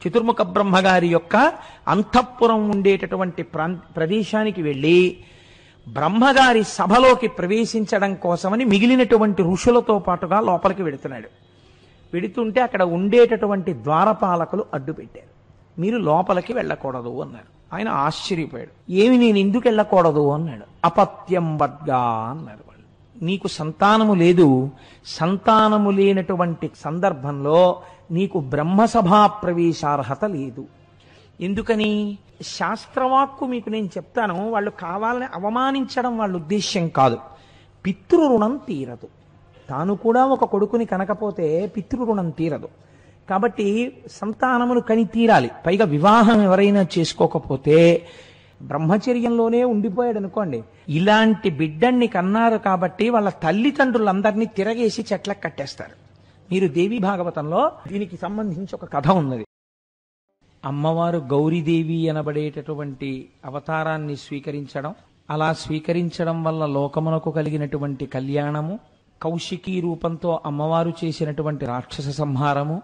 చతుర్ముఖ బ్రహ్మగారి యొక్క అంతఃపురం ఉండేటటువంటి ప్రదేశానికి వెళ్ళి బ్రహ్మగారి సభలోకి ప్రవేశించడం కోసమని మిగిలినటువంటి ఋషులతో పాటుగా లోపలికి వెడుతున్నాడు. వెడుతుంటే అక్కడ ఉండేటటువంటి ద్వారపాలకులు అడ్డుపెట్టారు. మీరు లోపలికి వెళ్ళకూడదు అన్నారు. ఆయన ఆశ్చర్యపోయాడు. ఏమి నేను ఎందుకు వెళ్ళకూడదు అన్నాడు. అపత్యం వద్గా అన్నారు వాళ్ళు. నీకు సంతానము లేదు, సంతానము లేనటువంటి సందర్భంలో నీకు బ్రహ్మసభా ప్రవేశార్హత లేదు. ఎందుకని? శాస్త్రవాక్కు మీకు నేను చెప్తాను, వాళ్ళు కావాలని అవమానించడం వాళ్ళ ఉద్దేశ్యం కాదు. పితృరుణం తీరదు. తాను కూడా ఒక కొడుకుని కనకపోతే పితృరుణం తీరదు. కాబట్టి సంతానమును కని తీరాలి. పైగా వివాహం ఎవరైనా చేసుకోకపోతే బ్రహ్మచర్యంలోనే ఉండిపోయాడు అనుకోండి. ఇలాంటి బిడ్డన్ని కన్నారు కాబట్టి వాళ్ళ తల్లిదండ్రులందరినీ తిరగేసి చెట్లకు కట్టేస్తారు. మీరు దేవి భాగవతంలో దీనికి సంబంధించి ఒక కథ ఉన్నది. అమ్మవారు గౌరీదేవి అనబడేటటువంటి అవతారాన్ని స్వీకరించడం, అలా స్వీకరించడం వల్ల లోకమునకు కలిగినటువంటి కళ్యాణము, కౌశికీ రూపంతో అమ్మవారు చేసినటువంటి రాక్షస సంహారము,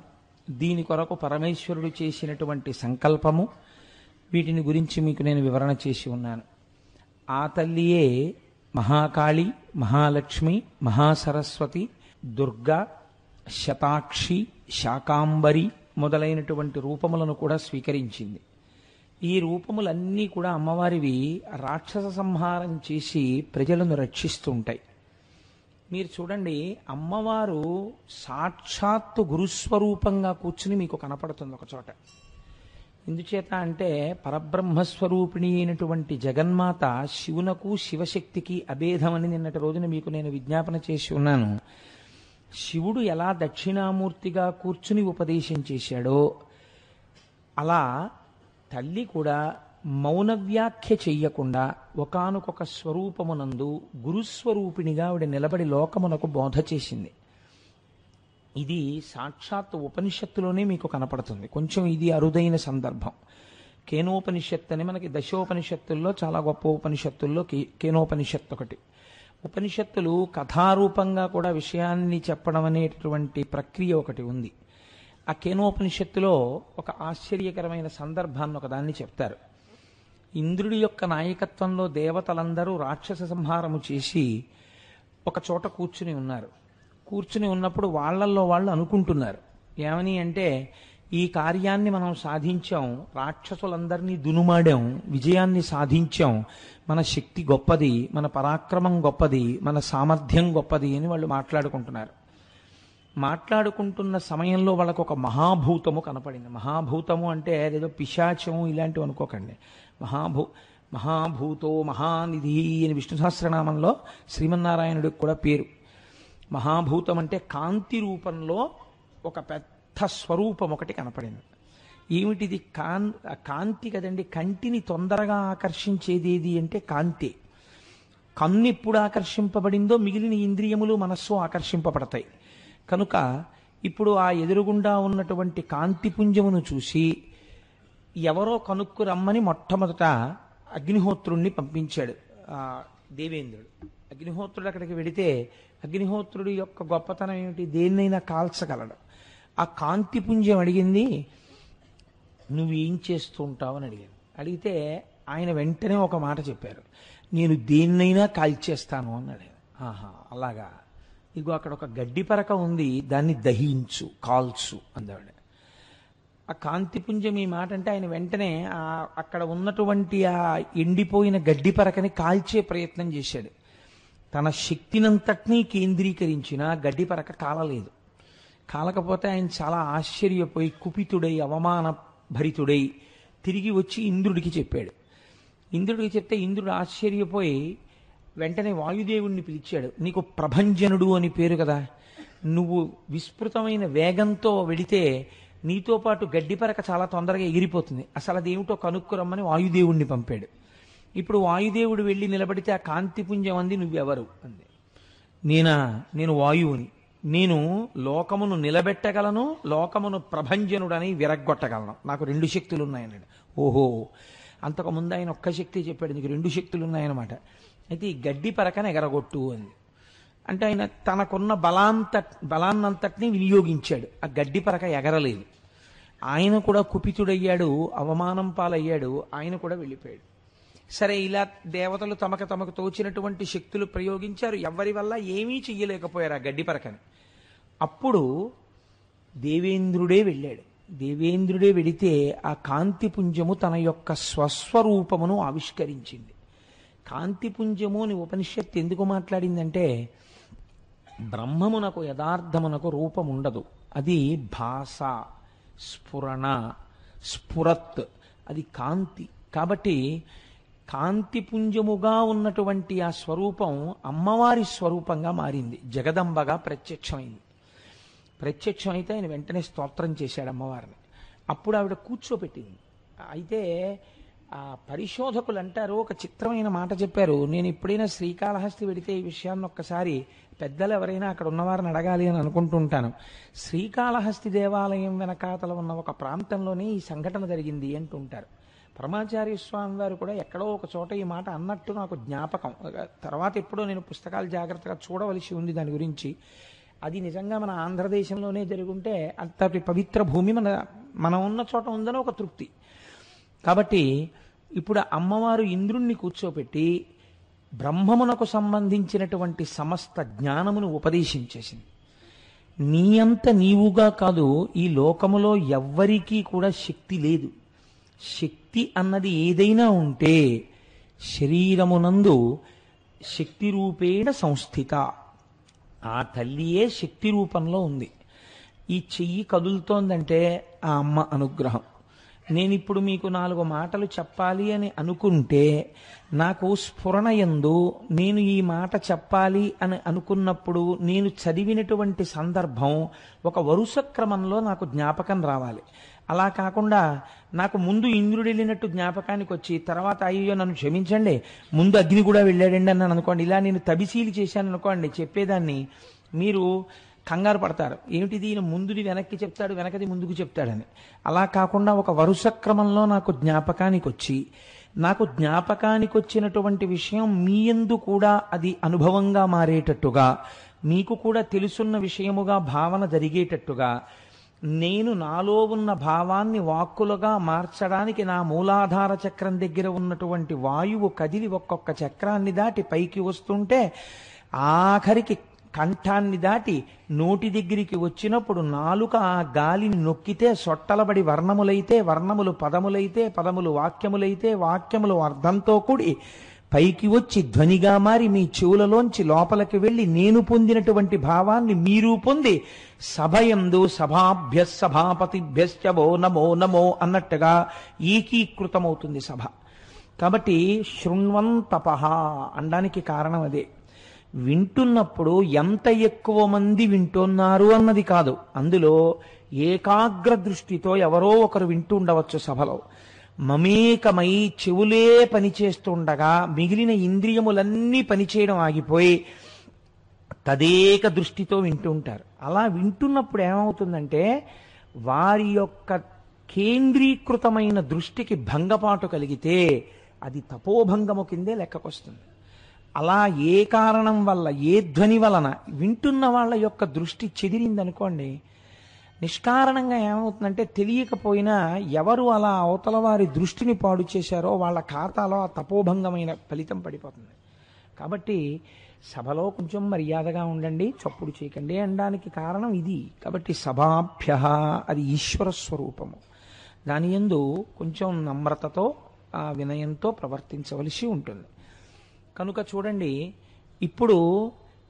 దీని కొరకు పరమేశ్వరుడు చేసినటువంటి సంకల్పము, వీటిని గురించి మీకు నేను వివరణ చేసి ఉన్నాను. ఆ తల్లియే మహాకాళి, మహాలక్ష్మి, మహాసరస్వతి, దుర్గా, శతాక్షి, శాకాంబరి మొదలైనటువంటి రూపములను కూడా స్వీకరించింది. ఈ రూపములన్నీ కూడా అమ్మవారివి రాక్షస సంహారం చేసి ప్రజలను రక్షిస్తూ ఉంటాయి. మీరు చూడండి, అమ్మవారు సాక్షాత్తు గురుస్వరూపంగా కూర్చుని మీకు కనపడుతుంది ఒక చోట. ఎందుచేత అంటే పరబ్రహ్మస్వరూపిణి అయినటువంటి జగన్మాత శివునకు శివశక్తికి అభేదమని నిన్నటి రోజున మీకు నేను విజ్ఞాపన చేసి ఉన్నాను. శివుడు ఎలా దక్షిణామూర్తిగా కూర్చుని ఉపదేశం చేశాడో అలా తల్లి కూడా మౌన వ్యాఖ్య చెయ్యకుండా ఒకానొక స్వరూపమునందు గురుస్వరూపిణిగా ఆవిడ నిలబడి లోకమునకు బోధ చేసింది. ఇది సాక్షాత్ ఉపనిషత్తులోనే మీకు కనపడుతుంది. కొంచెం ఇది అరుదైన సందర్భం. కేనోపనిషత్తు అని మనకి దశోపనిషత్తుల్లో చాలా గొప్ప ఉపనిషత్తుల్లో కేనోపనిషత్తు ఒకటి. ఉపనిషత్తులు కథారూపంగా కూడా విషయాన్ని చెప్పడం అనేటటువంటి ప్రక్రియ ఒకటి ఉంది. ఆ కేనోపనిషత్తులో ఒక ఆశ్చర్యకరమైన సందర్భాన్ని ఒకదాన్ని చెప్తారు. ఇంద్రుడి యొక్క నాయకత్వంలో దేవతలందరూ రాక్షస సంహారము చేసి ఒక చోట కూర్చుని ఉన్నారు. కూర్చుని ఉన్నప్పుడు వాళ్ళల్లో వాళ్ళు అనుకుంటున్నారు. ఏమని అంటే, ఈ కార్యాన్ని మనం సాధించాం, రాక్షసులందరినీ దునుమాడాం, విజయాన్ని సాధించాం, మన శక్తి గొప్పది, మన పరాక్రమం గొప్పది, మన సామర్థ్యం గొప్పది అని వాళ్ళు మాట్లాడుకుంటున్నారు. మాట్లాడుకుంటున్న సమయంలో వాళ్ళకు ఒక మహాభూతము కనపడింది. మహాభూతము అంటే ఏదో పిశాచము ఇలాంటివి అనుకోకండి. మహాభూతో మహానిధి అని విష్ణు సహస్రనామంలో శ్రీమన్నారాయణుడికి కూడా పేరు. మహాభూతం అంటే కాంతి రూపంలో ఒక పెద్ద స్వరూపం ఒకటి కనపడింది. ఏమిటిది? కాంతి కదండి. కంటిని తొందరగా ఆకర్షించేది ఏది అంటే కాంతి. కన్ను ఎప్పుడు ఆకర్షింపబడిందో మిగిలిన ఇంద్రియములు, మనస్సు ఆకర్షింపబడతాయి. కనుక ఇప్పుడు ఆ ఎదురుగుండా ఉన్నటువంటి కాంతిపుంజమును చూసి ఎవరో కనుక్కు రమ్మని మొట్టమొదట అగ్నిహోత్రుణ్ణి పంపించాడు దేవేంద్రుడు. అగ్నిహోత్రుడు అక్కడికి వెడితే అగ్నిహోత్రుడి యొక్క గొప్పతనం ఏమిటి? దేన్నైనా కాల్చగలడు. ఆ కాంతిపుంజం అడిగింది, నువ్వేం చేస్తూ ఉంటావు అని అడిగాను. అడిగితే ఆయన వెంటనే ఒక మాట చెప్పారు, నేను దేన్నైనా కాల్చేస్తాను అన్నాడు. ఆహా, అలాగా, ఇగో అక్కడ ఒక గడ్డి పరక ఉంది, దాన్ని దహించు, కాల్చు అందావిడ. ఆ కాంతిపుంజం ఈ మాట అంటే ఆయన వెంటనే అక్కడ ఉన్నటువంటి ఆ ఎండిపోయిన గడ్డి పరకని కాల్చే ప్రయత్నం చేశాడు. తన శక్తినంతటినీ కేంద్రీకరించిన గడ్డి పరక కాలలేదు. కాలకపోతే ఆయన చాలా ఆశ్చర్యపోయి కుపితుడై అవమాన భరితుడై తిరిగి వచ్చి ఇంద్రుడికి చెప్పాడు. ఇంద్రుడికి చెప్తే ఇంద్రుడు ఆశ్చర్యపోయి వెంటనే వాయుదేవుణ్ణి పిలిచాడు. నీకు ప్రభంజనుడు అని పేరు కదా, నువ్వు విస్తృతమైన వేగంతో వెడితే నీతో పాటు గడ్డిపరక చాలా తొందరగా ఎగిరిపోతుంది, అసలు అదేమిటో కనుక్కురమ్మని వాయుదేవుణ్ణి పంపాడు. ఇప్పుడు వాయుదేవుడు వెళ్ళి నిలబడితే ఆ కాంతిపుంజం అంది, నువ్వెవరు అంది. నేను వాయువుని, నేను లోకమును నిలబెట్టగలను, లోకమును ప్రభంజనుడని విరగ్గొట్టగలను, నాకు 2 శక్తులు ఉన్నాయన్నాడు. ఓహో, అంతకుముందు ఆయన ఒక్క శక్తి చెప్పాడు, నీకు 2 శక్తులు ఉన్నాయన్నమాట. అయితే ఈ గడ్డి పరకను ఎగరగొట్టు అంది. అంటే ఆయన తనకున్న బలాన్నంతటినీ వినియోగించాడు. ఆ గడ్డి పరక ఎగరలేదు. ఆయన కూడా కుపితుడయ్యాడు, అవమానం పాలయ్యాడు, ఆయన కూడా వెళ్ళిపోయాడు. సరే, ఇలా దేవతలు తమకు తోచినటువంటి శక్తులు ప్రయోగించారు, ఎవరి వల్ల ఏమీ చెయ్యలేకపోయారు ఆ గడ్డిపరకని. అప్పుడు దేవేంద్రుడే వెళ్ళాడు. దేవేంద్రుడే వెడితే ఆ కాంతిపుంజము తన యొక్క స్వస్వరూపమును ఆవిష్కరించింది. కాంతిపుంజము అని ఉపనిషత్తు ఎందుకు మాట్లాడిందంటే, బ్రహ్మమునకు యథార్థమునకు రూపం ఉండదు, అది భాష, స్ఫురణ, స్ఫురత్, అది కాంతి. కాబట్టి కాంతిపుంజముగా ఉన్నటువంటి ఆ స్వరూపం అమ్మవారి స్వరూపంగా మారింది, జగదంబగా ప్రత్యక్షమైంది. ప్రత్యక్షమైతే ఆయన వెంటనే స్తోత్రం చేశాడు అమ్మవారిని. అప్పుడు ఆవిడ కూర్చోపెట్టింది. అయితే ఆ పరిశోధకులు అంటారు, ఒక చిత్రమైన మాట చెప్పారు. నేను ఎప్పుడైనా శ్రీకాళహస్తి వెడితే ఈ విషయాన్ని ఒక్కసారి పెద్దలు ఎవరైనా అక్కడ ఉన్నవారిని అడగాలి అని అనుకుంటుంటాను. శ్రీకాళహస్తి దేవాలయం వెనకాతల ఉన్న ఒక ప్రాంతంలోనే ఈ సంఘటన జరిగింది అంటుంటారు. పరమాచార్య స్వామి వారు కూడా ఎక్కడో ఒక చోట ఈ మాట అన్నట్టు నాకు జ్ఞాపకం. తర్వాత ఎప్పుడో నేను పుస్తకాలు జాగ్రత్తగా చూడవలసి ఉంది దాని గురించి. అది నిజంగా మన ఆంధ్రదేశంలోనే జరుగుంటే అంతటి పవిత్ర భూమి మనం ఉన్న చోట ఉందని ఒక తృప్తి. కాబట్టి ఇప్పుడు అమ్మవారు ఇంద్రుణ్ణి కూర్చోపెట్టి బ్రహ్మమునకు సంబంధించినటువంటి సమస్త జ్ఞానమును ఉపదేశించేసింది. నీ అంత నీవుగా కాదు, ఈ లోకములో ఎవ్వరికీ కూడా శక్తి లేదు. శక్తి అన్నది ఏదైనా ఉంటే శరీరమునందు శక్తి రూపేణ సంస్థిత, ఆ తల్లియే శక్తి రూపంలో ఉంది. ఈ చెయ్యి కదులుతోందంటే ఆ అమ్మ అనుగ్రహం. నేనిప్పుడు మీకు 4 మాటలు చెప్పాలి అని అనుకుంటే నాకు స్ఫురణ యందు నేను ఈ మాట చెప్పాలి అని అనుకున్నప్పుడు నేను చదివినటువంటి సందర్భం ఒక వరుస క్రమంలో నాకు జ్ఞాపకం రావాలి. అలా కాకుండా నాకు ముందు ఇంద్రుడు వెళ్ళినట్టు జ్ఞాపకానికి వచ్చి తర్వాత అయ్యో నన్ను క్షమించండి ముందు అగ్ని కూడా వెళ్ళాడండి అన్నాను అనుకోండి, ఇలా నేను తబిసీలు చేశాను అనుకోండి, చెప్పేదాన్ని మీరు కంగారు పడతారు. ఏమిటిది, ఈయన ముందుది వెనక్కి చెప్తాడు, వెనకది ముందుకు చెప్తాడని. అలా కాకుండా ఒక వరుస క్రమంలో నాకు జ్ఞాపకానికి వచ్చి, నాకు జ్ఞాపకానికి వచ్చినటువంటి విషయం మీ యందు కూడా అది అనుభవంగా మారేటట్టుగా, మీకు కూడా తెలుసున్న విషయముగా భావన జరిగేటట్టుగా, నేను నాలో ఉన్న భావాన్ని వాక్కులుగా మార్చడానికి నా మూలాధార చక్రం దగ్గర ఉన్నటువంటి వాయువు కదిలి ఒక్కొక్క చక్రాన్ని దాటి పైకి వస్తుంటే ఆఖరికి కంఠాన్ని దాటి నోటి దగ్గరికి వచ్చినప్పుడు నాలుక ఆ గాలిని నొక్కితే సొట్టలబడి వర్ణములైతే, వర్ణములు పదములైతే, పదములు వాక్యములైతే, వాక్యములు అర్థంతో కూడి పైకి వచ్చి ధ్వనిగా మారి మీ చెవులలోంచి లోపలికి వెళ్ళి నేను పొందినటువంటి భావాన్ని మీరు పొంది సభయందు సభాభ్య సభాపతిభ్యశ్చవో నమో నమో అన్నట్టుగా ఏకీకృతమవుతుంది సభ. కాబట్టి శృణ్వంతపః అనడానికి కారణం అదే. వింటున్నప్పుడు ఎంత ఎక్కువ మంది వింటున్నారు అన్నది కాదు, అందులో ఏకాగ్ర దృష్టితో ఎవరో ఒకరు వింటూ ఉండవచ్చు సభలో. మమేకమై చెవులే పనిచేస్తుండగా మిగిలిన ఇంద్రియములన్నీ పనిచేయడం ఆగిపోయి తదేక దృష్టితో వింటూ ఉంటారు. అలా వింటున్నప్పుడు ఏమవుతుందంటే వారి యొక్క కేంద్రీకృతమైన దృష్టికి భంగపాటు కలిగితే అది తపోభంగము కిందే లెక్కకొస్తుంది. అలా ఏ కారణం వల్ల, ఏ ధ్వని వలన వింటున్న వాళ్ళ యొక్క దృష్టి చెదిరిందనుకోండి, నిష్కారణంగా ఏమవుతుందంటే తెలియకపోయినా ఎవరు అలా అవతల వారి దృష్టిని పాడు చేశారో వాళ్ళ ఖాతాలో ఆ తపోభంగమైన ఫలితం పడిపోతుంది. కాబట్టి సభలో కొంచెం మర్యాదగా ఉండండి, చప్పుడు చేయకండి అనడానికి కారణం ఇది. కాబట్టి సభాభ్య అది ఈశ్వర స్వరూపము, దాని యందు కొంచెం నమ్రతతో ఆ వినయంతో ప్రవర్తించవలసి ఉంటుంది. కనుక చూడండి, ఇప్పుడు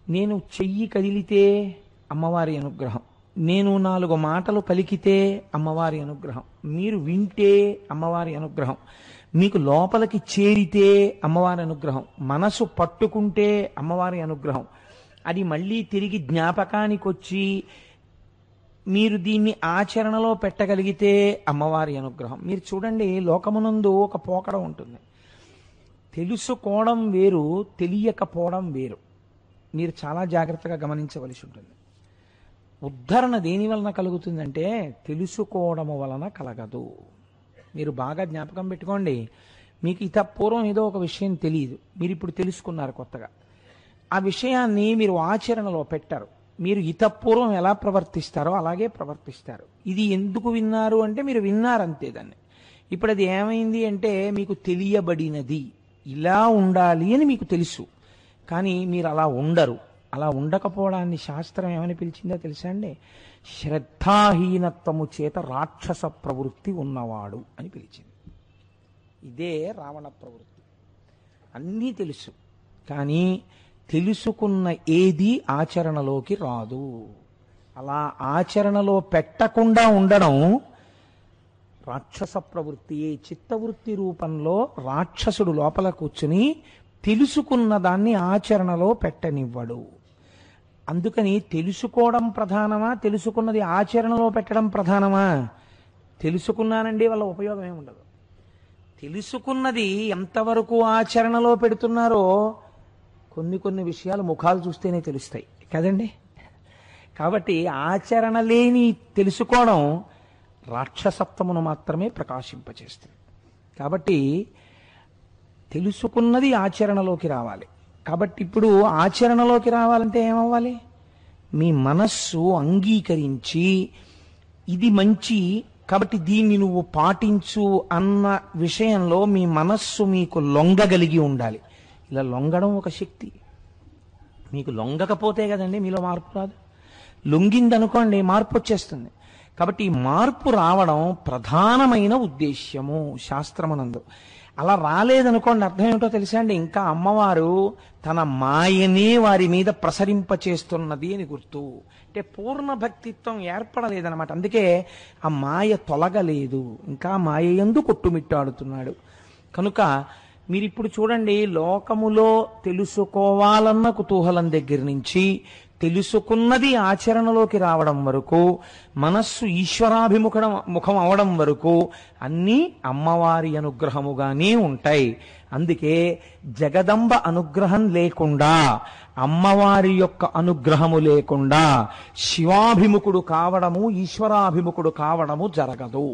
నేను చెయ్యి కదిలితే అమ్మవారి అనుగ్రహం, నేను 4 మాటలు పలికితే అమ్మవారి అనుగ్రహం, మీరు వింటే అమ్మవారి అనుగ్రహం, మీకు లోపలికి చేరితే అమ్మవారి అనుగ్రహం, మనసు పట్టుకుంటే అమ్మవారి అనుగ్రహం, అది మళ్ళీ తిరిగి జ్ఞాపకానికి వచ్చి మీరు దీన్ని ఆచరణలో పెట్టగలిగితే అమ్మవారి అనుగ్రహం. మీరు చూడండి, లోకమునందు ఒక పోకడ ఉంటుంది. తెలుసుకోవడం వేరు, తెలియకపోవడం వేరు. మీరు చాలా జాగ్రత్తగా గమనించవలసి ఉంటుంది. ఉద్ధరణ దేని వలన కలుగుతుందంటే తెలుసుకోవడము వలన కలగదు. మీరు బాగా జ్ఞాపకం పెట్టుకోండి. మీకు పూర్వం ఏదో ఒక విషయం తెలియదు, మీరు ఇప్పుడు తెలుసుకున్నారు కొత్తగా. ఆ విషయాన్ని మీరు ఆచరణలో పెట్టారు. మీరు ఇతపూర్వం ఎలా ప్రవర్తిస్తారో అలాగే ప్రవర్తిస్తారు. ఇది ఎందుకు విన్నారు అంటే మీరు విన్నారంతే దాన్ని. ఇప్పుడు అది ఏమైంది అంటే మీకు తెలియబడినది, ఇలా ఉండాలి అని మీకు తెలుసు, కానీ మీరు అలా ఉండరు. అలా ఉండకపోవడాన్ని శాస్త్రం ఏమని పిలిచిందో తెలుసా అండి? శ్రద్ధాహీనత్వము చేత రాక్షస ప్రవృత్తి ఉన్నవాడు అని పిలిచింది. ఇదే రావణ ప్రవృత్తి. అన్నీ తెలుసు, కానీ తెలుసుకున్న ఏది ఆచరణలోకి రాదు. అలా ఆచరణలో పెట్టకుండా ఉండడం రాక్షస ప్రవృత్తి. చిత్తవృత్తి రూపంలో రాక్షసుడు లోపల కూర్చుని తెలుసుకున్న దాన్ని ఆచరణలో పెట్టనివ్వడు. అందుకని తెలుసుకోవడం ప్రధానమా, తెలుసుకున్నది ఆచరణలో పెట్టడం ప్రధానమా? తెలుసుకున్నానండి వల్ల ఉపయోగం ఏమి ఉండదు. తెలుసుకున్నది ఎంతవరకు ఆచరణలో పెడుతున్నారో కొన్ని విషయాలు ముఖాలు చూస్తేనే తెలుస్తాయి కదండి. కాబట్టి ఆచరణ లేని తెలుసుకోవడం రాక్షసత్వమును మాత్రమే ప్రకాశింపచేస్తుంది. కాబట్టి తెలుసుకున్నది ఆచరణలోకి రావాలి. కాబట్టి ఇప్పుడు ఆచరణలోకి రావాలంటే ఏమవ్వాలి? మీ మనస్సు అంగీకరించి ఇది మంచి కాబట్టి దీన్ని నువ్వు పాటించు అన్న విషయంలో మీ మనస్సు మీకు లొంగగలిగి ఉండాలి. ఇలా లొంగడం ఒక శక్తి. మీకు లొంగకపోతే కదండి మీలో మార్పు రాదు. లొంగిందనుకోండి మార్పు వచ్చేస్తుంది. కాబట్టి ఈ మార్పు రావడం ప్రధానమైన ఉద్దేశ్యము శాస్త్రమునందు. అలా రాలేదనుకోండి అర్థం ఏమిటో తెలుసా అండి? ఇంకా అమ్మవారు తన మాయనే వారి మీద ప్రసరింపచేస్తున్నది అని గుర్తు. అంటే పూర్ణ భక్తిత్వం ఏర్పడలేదన్నమాట. అందుకే ఆ మాయ తొలగలేదు, ఇంకా మాయ యందు కొట్టుమిట్టాడుతున్నాడు. కనుక మీరిప్పుడు చూడండి, లోకములో తెలుసుకోవాలన్న కుతూహలం దగ్గర నుంచి తెలుసుకున్నది ఆచరణలోకి రావడం వరకు, మనస్సు ముఖం అవడం వరకు అన్నీ అమ్మవారి అనుగ్రహముగానే ఉంటాయి. అందుకే జగదంబ అనుగ్రహం లేకుండా, అమ్మవారి యొక్క అనుగ్రహము లేకుండా శివాభిముఖుడు కావడము, ఈశ్వరాభిముఖుడు కావడము జరగదు.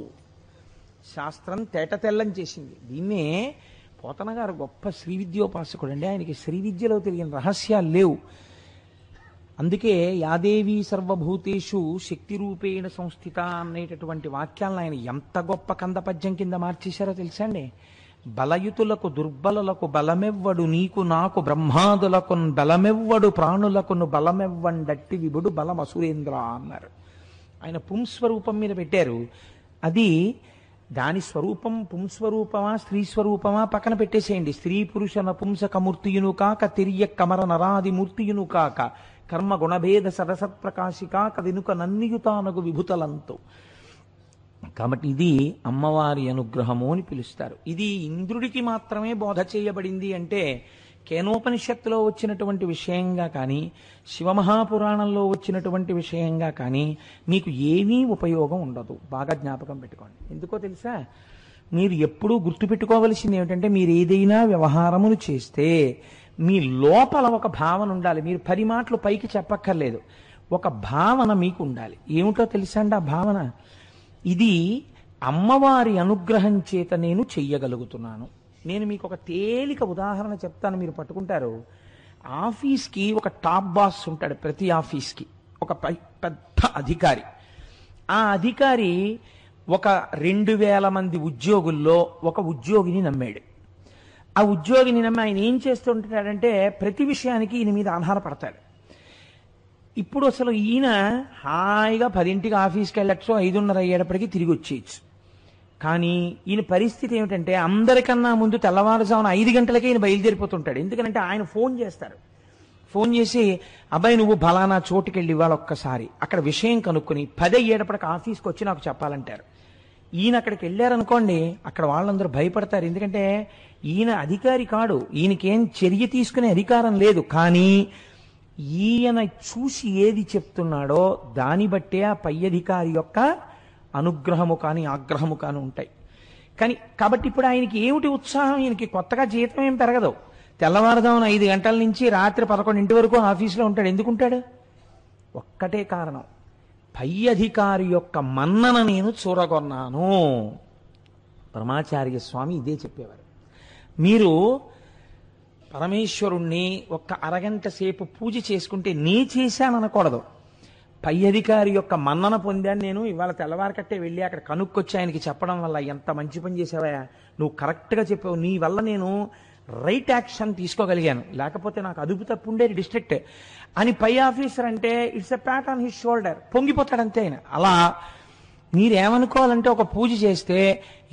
శాస్త్రం తేటతెల్లం చేసింది. దీన్నే పోతన గారు గొప్ప శ్రీ విద్యోపాసకుడు అండి. ఆయనకి శ్రీ విద్యలో తెలియని రహస్యాలు లేవు. అందుకే యాదేవి సర్వభూతేషు శక్తి రూపేణ సంస్థిత అనేటటువంటి వాక్యాలను ఆయన ఎంత గొప్ప కందపద్యం కింద మార్చేశారో తెలుసా అండి? బలయుతులకు దుర్బలులకు బలమెవ్వడు, నీకు నాకు బ్రహ్మాదులకు బలమెవ్వడు, ప్రాణులకును బలమెవ్వండట్టి విభుడు బలమసురేంద్ర అన్నారు. ఆయన పుంస్వరూపం మీద పెట్టారు. అది దాని స్వరూపం పుంస్వరూపమా స్త్రీ స్వరూపమా పక్కన పెట్టేసేయండి. స్త్రీ పురుష నపుంసకమూర్తియును కాక తిర్య కమర నరాది మూర్తియును కాక కర్మ గుణభేద సరసత్ప్రకాశి కాక వెనుక నన్నియుతానగు విభుతలంతో. కాబట్టి ఇది అమ్మవారి అనుగ్రహము అని పిలుస్తారు. ఇది ఇంద్రుడికి మాత్రమే బోధ చేయబడింది అంటే కేనోపనిషత్తులో వచ్చినటువంటి విషయంగా కానీ, శివమహాపురాణంలో వచ్చినటువంటి విషయంగా కానీ మీకు ఏమీ ఉపయోగం ఉండదు. బాగా జ్ఞాపకం పెట్టుకోండి. ఎందుకో తెలుసా? మీరు ఎప్పుడూ గుర్తుపెట్టుకోవలసింది ఏమిటంటే, మీరు ఏదైనా వ్యవహారమును చేస్తే మీ లోపల ఒక భావన ఉండాలి. మీరు 10 మాటలు పైకి చెప్పక్కర్లేదు, ఒక భావన మీకు ఉండాలి. ఏమిటో తెలుసా అండి ఆ భావన? ఇది అమ్మవారి అనుగ్రహం చేత నేను చెయ్యగలుగుతున్నాను. నేను మీకు ఒక తేలిక ఉదాహరణ చెప్తాను, మీరు పట్టుకుంటారు. ఆఫీస్కి ఒక టాప్ బాస్ ఉంటాడు. ప్రతి ఆఫీస్కి ఒక పెద్ద అధికారి. ఆ అధికారి ఒక 2000 మంది ఉద్యోగుల్లో ఒక ఉద్యోగిని నమ్మాడు. ఆ ఉద్యోగిని నమ్మి ఆయన ఏం చేస్తుంటాడంటే ప్రతి విషయానికి ఈయన మీద ఆధారపడతాడు. ఇప్పుడు అసలు ఈయన హాయిగా 10ంటికి ఆఫీస్కి వెళ్ళచ్చు, 5:30 అయ్యేటప్పటికి తిరిగి వచ్చేయచ్చు. కానీ ఈయన పరిస్థితి ఏమిటంటే అందరికన్నా ముందు తెల్లవారుజామున 5 గంటలకే ఈయన బయలుదేరిపోతుంటాడు. ఎందుకంటే ఆయన ఫోన్ చేస్తారు. ఫోన్ చేసి, అబ్బాయి నువ్వు ఫలానా చోటుకి వెళ్ళి ఇవాళ ఒక్కసారి అక్కడ విషయం కనుక్కొని 10 అయ్యేటప్పటికి ఆఫీస్కి వచ్చి నాకు చెప్పాలంటారు. ఈయన అక్కడికి వెళ్ళారనుకోండి, అక్కడ వాళ్ళందరూ భయపడతారు. ఎందుకంటే ఈయన అధికారి కాడు, ఈయనకేం చర్య తీసుకునే అధికారం లేదు. కానీ ఈయన చూసి ఏది చెప్తున్నాడో దాన్ని బట్టే ఆ పై అధికారి యొక్క అనుగ్రహము కానీ ఆగ్రహము కానీ ఉంటాయి. కాబట్టి ఇప్పుడు ఆయనకి ఏమిటి ఉత్సాహం? ఈయనకి కొత్తగా జీతం ఏం పెరగదు. తెల్లవారుదామున 5 గంటల నుంచి రాత్రి 11 వరకు ఆఫీసులో ఉంటాడు. ఎందుకుంటాడు? ఒక్కటే కారణం, పై అధికారి యొక్క మన్నన నేను చూరగొన్నాను. పరమాచార్య స్వామి ఇదే చెప్పేవారు. మీరు పరమేశ్వరుణ్ణి ఒక్క అరగంట సేపు పూజ చేసుకుంటే నీ చేశాననకూడదు. పై అధికారి యొక్క మన్నన పొందాను నేను, ఇవాళ తెల్లవారకట్టే వెళ్ళి అక్కడ కనుక్కొచ్చి ఆయనకి చెప్పడం వల్ల ఎంత మంచి పని చేసావా, నువ్వు కరెక్ట్గా చెప్పావు, నీ వల్ల నేను రైట్ యాక్షన్ తీసుకోగలిగాను, లేకపోతే నాకు అదుపు తప్పు ఉండేది డిస్ట్రిక్ట్ అని పై ఆఫీసర్ అంటే it's a pat on his shoulder, పొంగిపోతాడంతే ఆయన. అలా మీరేమనుకోవాలంటే ఒక పూజ చేస్తే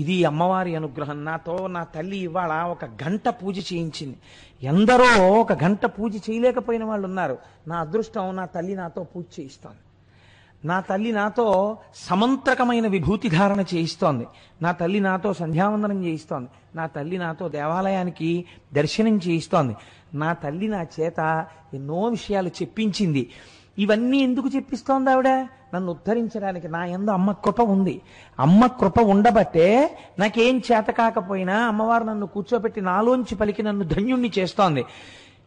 ఇది అమ్మవారి అనుగ్రహం. నాతో నా తల్లి ఇవాళ ఒక గంట పూజ చేయించింది. ఎందరో ఒక గంట పూజ చేయలేకపోయిన వాళ్ళు ఉన్నారు. నా అదృష్టం, నా తల్లి నాతో పూజ చేయిస్తోంది. నా తల్లి నాతో సమంత్రకమైన విభూతి ధారణ చేయిస్తోంది. నా తల్లి నాతో సంధ్యావందనం చేయిస్తోంది. నా తల్లి నాతో దేవాలయానికి దర్శనం చేయిస్తోంది. నా తల్లి నా చేత ఎన్నో విషయాలు చెప్పించింది. ఇవన్నీ ఎందుకు చెప్పిస్తోంది ఆవిడ? నన్ను ఉద్ధరించడానికి. నా యందు అమ్మ కృప ఉంది. అమ్మ కృప ఉండబట్టే నాకేం చేత కాకపోయినా అమ్మవారు నన్ను కూర్చోబెట్టి నాలోంచి పలికి నన్ను ధన్యుణ్ణి చేస్తోంది.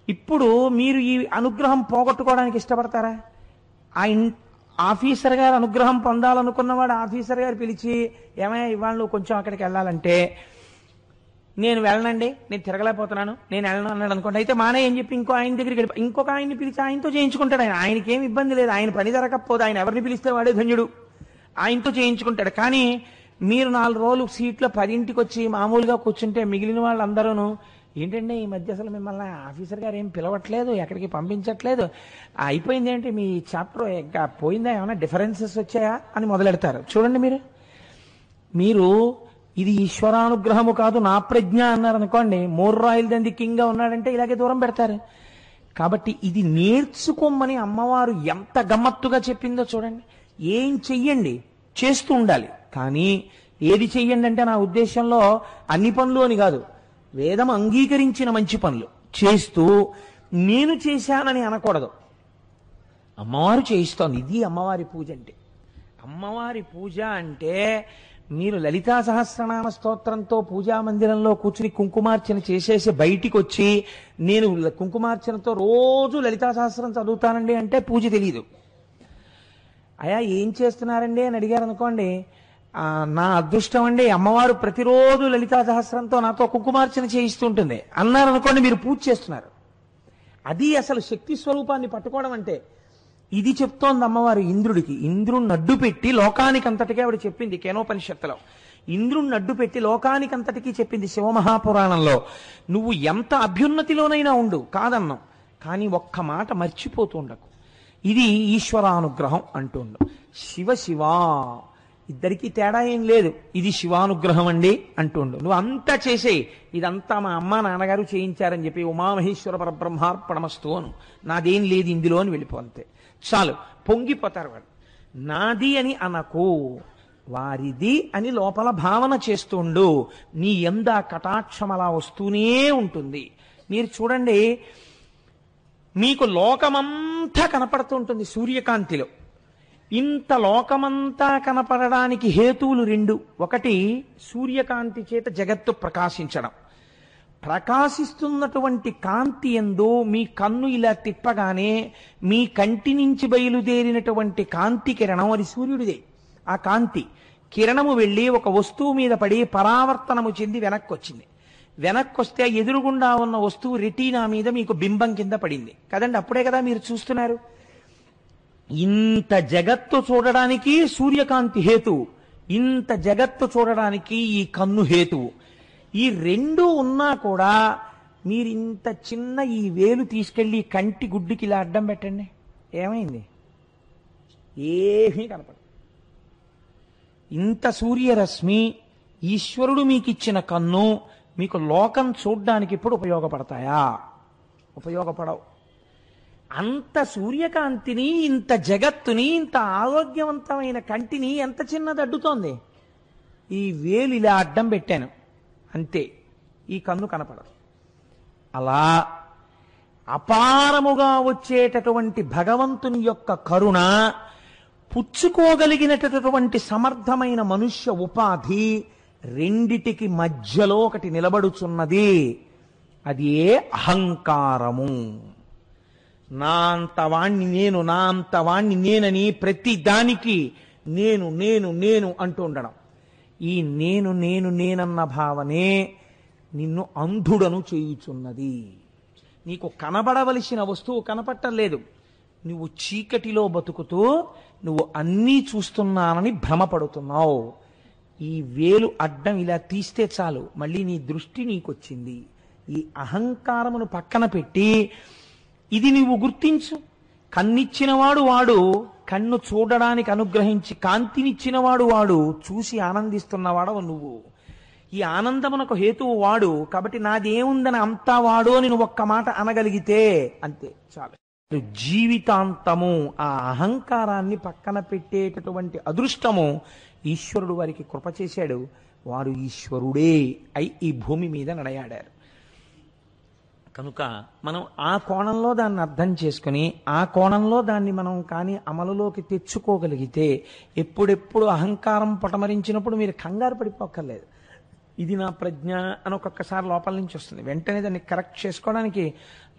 ఇప్పుడు మీరు ఈ అనుగ్రహం పోగొట్టుకోవడానికి ఇష్టపడతారా? ఆఫీసర్ గారు అనుగ్రహం పొందాలనుకున్నవాడు ఆఫీసర్ గారు పిలిచి ఏమయ్యా ఇవాళ నువ్వు కొంచెం అక్కడికి వెళ్ళాలంటే నేను వెళ్ళనండి, నేను తిరగలేకపోతున్నాను, నేను వెళ్ళను అన్నాడు అనుకోండి. అయితే మానే అని చెప్పి ఇంకో ఆయన దగ్గరికి వెళ్ళి ఇంకొక ఆయన్ని పిలిచి ఆయనతో చేయించుకుంటాడు. ఆయనకి ఏమి ఇబ్బంది లేదు, ఆయన పని జరగకపోతే ఆయన ఎవరిని పిలిస్తే వాడే ధన్యుడు, ఆయనతో చేయించుకుంటాడు. కానీ మీరు 4 రోజులు సీట్లో 10ంటికి వచ్చి మామూలుగా కూర్చుంటే మిగిలిన వాళ్ళందరూ ఏంటంటే ఈ మధ్య అసలు మిమ్మల్ని ఆఫీసర్ గారు ఏం పిలవట్లేదు, ఎక్కడికి పంపించట్లేదు, అయిపోయింది ఏంటి మీ చాప్టర్ ఇంకా పోయిందా, ఏమైనా డిఫరెన్సెస్ వచ్చాయా అని మొదలెడతారు. చూడండి మీరు ఇది ఈశ్వరానుగ్రహము కాదు నా ప్రజ్ఞ అన్నారనుకోండి, 3 రాయల దంది కింగ్గా ఉన్నాడంటే ఇలాగే దూరం పెడతారు. కాబట్టి ఇది నేర్చుకోమని అమ్మవారు ఎంత గమ్మత్తుగా చెప్పిందో చూడండి. ఏం చెయ్యండి, చేస్తూ ఉండాలి. కానీ ఏది చెయ్యండి అంటే నా ఉద్దేశంలో అన్ని పనులు అని కాదు, వేదం అంగీకరించిన మంచి పనులు చేస్తూ నేను చేశానని అనకూడదు. అమ్మవారు చేయిస్తోంది. ఇది అమ్మవారి పూజ అంటే. అమ్మవారి పూజ అంటే మీరు లలితా సహస్రనామ స్తోత్రంతో పూజా మందిరంలో కూర్చుని కుంకుమార్చన చేసేసి బయటికి వచ్చి నేను కుంకుమార్చనతో రోజు లలితా సహస్రం చదువుతానండి అంటే పూజ తెలియదు. అయ్యా ఏం చేస్తున్నారండి అని అడిగారు అనుకోండి, నా అదృష్టం అండి అమ్మవారు ప్రతిరోజు లలితా సహస్రంతో నాతో కుంకుమార్చన చేయిస్తుంటుంది అన్నారనుకోండి, మీరు పూజ చేస్తున్నారు. అది అసలు శక్తి స్వరూపాన్ని పట్టుకోవడం అంటే. ఇది చెప్తోంది అమ్మవారు ఇంద్రుడికి. ఇంద్రుణ్ణి అడ్డు పెట్టి లోకానికంతటికీ ఆవిడ చెప్పింది కేనోపనిషత్తులో. ఇంద్రుణ్ణి అడ్డు పెట్టి లోకానికంతటికీ చెప్పింది శివమహాపురాణంలో. నువ్వు ఎంత అభ్యున్నతిలోనైనా ఉండు కాదన్నాం, కానీ ఒక్క మాట మర్చిపోతూ ఉండకు, ఇది ఈశ్వరానుగ్రహం అంటుండు. శివ ఇద్దరికీ తేడా ఏం లేదు, ఇది శివానుగ్రహం అండి అంటుండు. నువ్వు అంతా చేసేయి, ఇదంతా మా అమ్మ నాన్నగారు చేయించారని చెప్పి ఉమామహేశ్వర పరబ్రహ్మార్పణమస్తు అను, నాదేం లేదు ఇందులో అని వెళ్ళిపోతే చాలు. పొంగిపోతారు వాడు. నాది అని అనకు, వారిది అని లోపల భావన చేస్తుండు. నీ యందు ఆ కటాక్షం అలా వస్తూనే ఉంటుంది. మీరు చూడండి, మీకు లోకమంతా కనపడుతూ ఉంటుంది సూర్యకాంతిలో. ఇంత లోకమంతా కనపడడానికి హేతువులు 2. ఒకటి సూర్యకాంతి చేత జగత్తు ప్రకాశించడం. ప్రకాశిస్తున్నటువంటి కాంతి యందు మీ కన్ను ఇలా తిప్పగానే మీ కంటి నుంచి బయలుదేరినటువంటి కాంతి కిరణం అది సూర్యుడిదే. ఆ కాంతి కిరణము వెళ్ళి ఒక వస్తువు మీద పడి పరావర్తనము చెంది వెనక్కి వచ్చింది. వెనక్కి వస్తే ఎదురుగుండా ఉన్న వస్తువు రెటీనా మీద మీకు బింబం కింద పడింది కదండి. అప్పుడే కదా మీరు చూస్తున్నారు. ఇంత జగత్తు చూడడానికి సూర్యకాంతి హేతువు, ఇంత జగత్తు చూడడానికి ఈ కన్ను హేతువు. ఈ 2 ఉన్నా కూడా మీరు ఇంత చిన్న ఈ వేలు తీసుకెళ్లి కంటి గుడ్డికి ఇలా అడ్డం పెట్టండి, ఏమైంది? ఏమీ కనపడదు. ఇంత సూర్యరశ్మి, ఈశ్వరుడు మీకు ఇచ్చిన కన్ను మీకు లోకం చూడ్డానికి ఇప్పుడు ఉపయోగపడతాయా? ఉపయోగపడవు. అంత సూర్యకాంతిని, ఇంత జగత్తుని, ఇంత ఆరోగ్యవంతమైన కంటిని ఎంత చిన్నది అడ్డుతోంది? ఈ వేలు ఇలా అడ్డం పెట్టాను అంతే, ఈ కన్ను కనపడదు. అలా అపారముగా వచ్చేటటువంటి భగవంతుని యొక్క కరుణ, పుచ్చుకోగలిగినటువంటి సమర్థమైన మనుష్య ఉపాధి, రెండిటికి మధ్యలో ఒకటి నిలబడుచున్నది. అది ఏ అహంకారము. నా అంతవాణ్ణి నేను, నా అంతవాణ్ణి నేనని ప్రతి దానికి నేను నేను నేను అంటూ ఉండడం. ఈ నేను నేను నేనన్న భావనే నిన్ను అంధుడను చేయుచున్నది. నీకు కనబడవలసిన వస్తువు కనపట్టలేదు. నువ్వు చీకటిలో బతుకుతూ నువ్వు అన్నీ చూస్తున్నానని భ్రమపడుతున్నావు. ఈ వేలు అడ్డం ఇలా తీస్తే చాలు, మళ్ళీ నీ దృష్టి నీకొచ్చింది. ఈ అహంకారమును పక్కన పెట్టి ఇది నువ్వు గుర్తించు. కన్నిచ్చినవాడు వాడు, కన్ను చూడడానికి అనుగ్రహించి కాంతినిచ్చినవాడు వాడు, చూసి ఆనందిస్తున్నవాడవు నువ్వు. ఈ ఆనందమునకు హేతువు వాడు, కాబట్టి నాదేముందని అంతా వాడు అని నువ్వు ఒక్క మాట అనగలిగితే అంతే చాలు. జీవితాంతము ఆ అహంకారాన్ని పక్కన పెట్టేటటువంటి అదృష్టము ఈశ్వరుడు వారికి కృప చేశాడు. వారు ఈశ్వరుడే అయి ఈ భూమి మీద నడయాడారు. కనుక మనం ఆ కోణంలో దాన్ని అర్థం చేసుకుని ఆ కోణంలో దాన్ని మనం కానీ అమలులోకి తెచ్చుకోగలిగితే, ఎప్పుడెప్పుడు అహంకారం పటమరించినప్పుడు మీరు కంగారు పడిపోక్కర్లేదు. ఇది నా ప్రజ్ఞ అని ఒక్కొక్కసారి లోపల నుంచి వస్తుంది. వెంటనే దాన్ని కరెక్ట్ చేసుకోవడానికి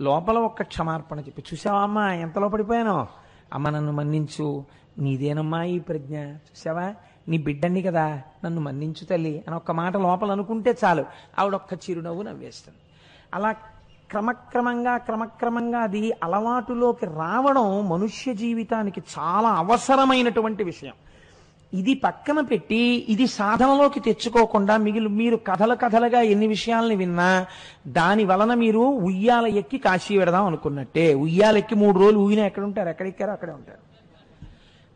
లోపల ఒక్క క్షమార్పణ చెప్పి, చూసావా అమ్మా ఎంతలో పడిపోయానో, అమ్మ నన్ను మన్నించు, నీదేనమ్మా ఈ ప్రజ్ఞ, చూసావా నీ బిడ్డని కదా, నన్ను మన్నించు తల్లి అని ఒక్క మాట లోపల అనుకుంటే చాలు, ఆవిడొక్క చిరునవ్వు నవ్వేస్తుంది. అలా క్రమక్రమంగా అది అలవాటులోకి రావడం మనుష్య జీవితానికి చాలా అవసరమైనటువంటి విషయం. ఇది పక్కన పెట్టి ఇది సాధనలోకి తెచ్చుకోకుండా మీరు కథలుగా ఎన్ని విషయాల్ని విన్నా దాని వలన మీరు ఉయ్యాల ఎక్కి కాశీ పెడదాం అనుకున్నట్టే. ఉయ్యాలెక్కి 3 రోజులు ఊగినా ఎక్కడ ఉంటారు, ఎక్కడెక్కారో అక్కడే ఉంటారు.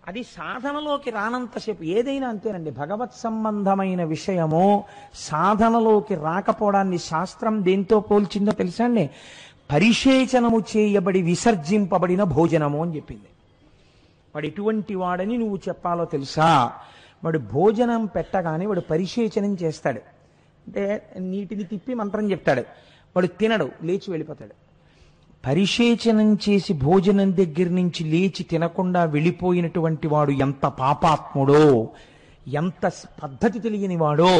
అది సాధనలోకి రానంతసేపు ఏదైనా అంతేనండి. భగవత్ సంబంధమైన విషయము సాధనలోకి రాకపోవడాన్ని శాస్త్రం దేంతో పోల్చిందో తెలుసా అండి? పరిశేచనము చేయబడి విసర్జింపబడిన భోజనము అని చెప్పింది. వాడు ఎటువంటి వాడని నువ్వు చెప్పాలో తెలుసా? వాడు భోజనం పెట్టగానే వాడు పరిశేచనం చేస్తాడు, అంటే నీటిని తిప్పి మంత్రం చెప్తాడు. వాడు తినడు, లేచి వెళ్ళిపోతాడు. పరిశేచనం చేసి భోజనం దగ్గర నుంచి లేచి తినకుండా వెళ్ళిపోయినటువంటి వాడు ఎంత పాపాత్ముడో, ఎంత పద్ధతి తెలియని వాడో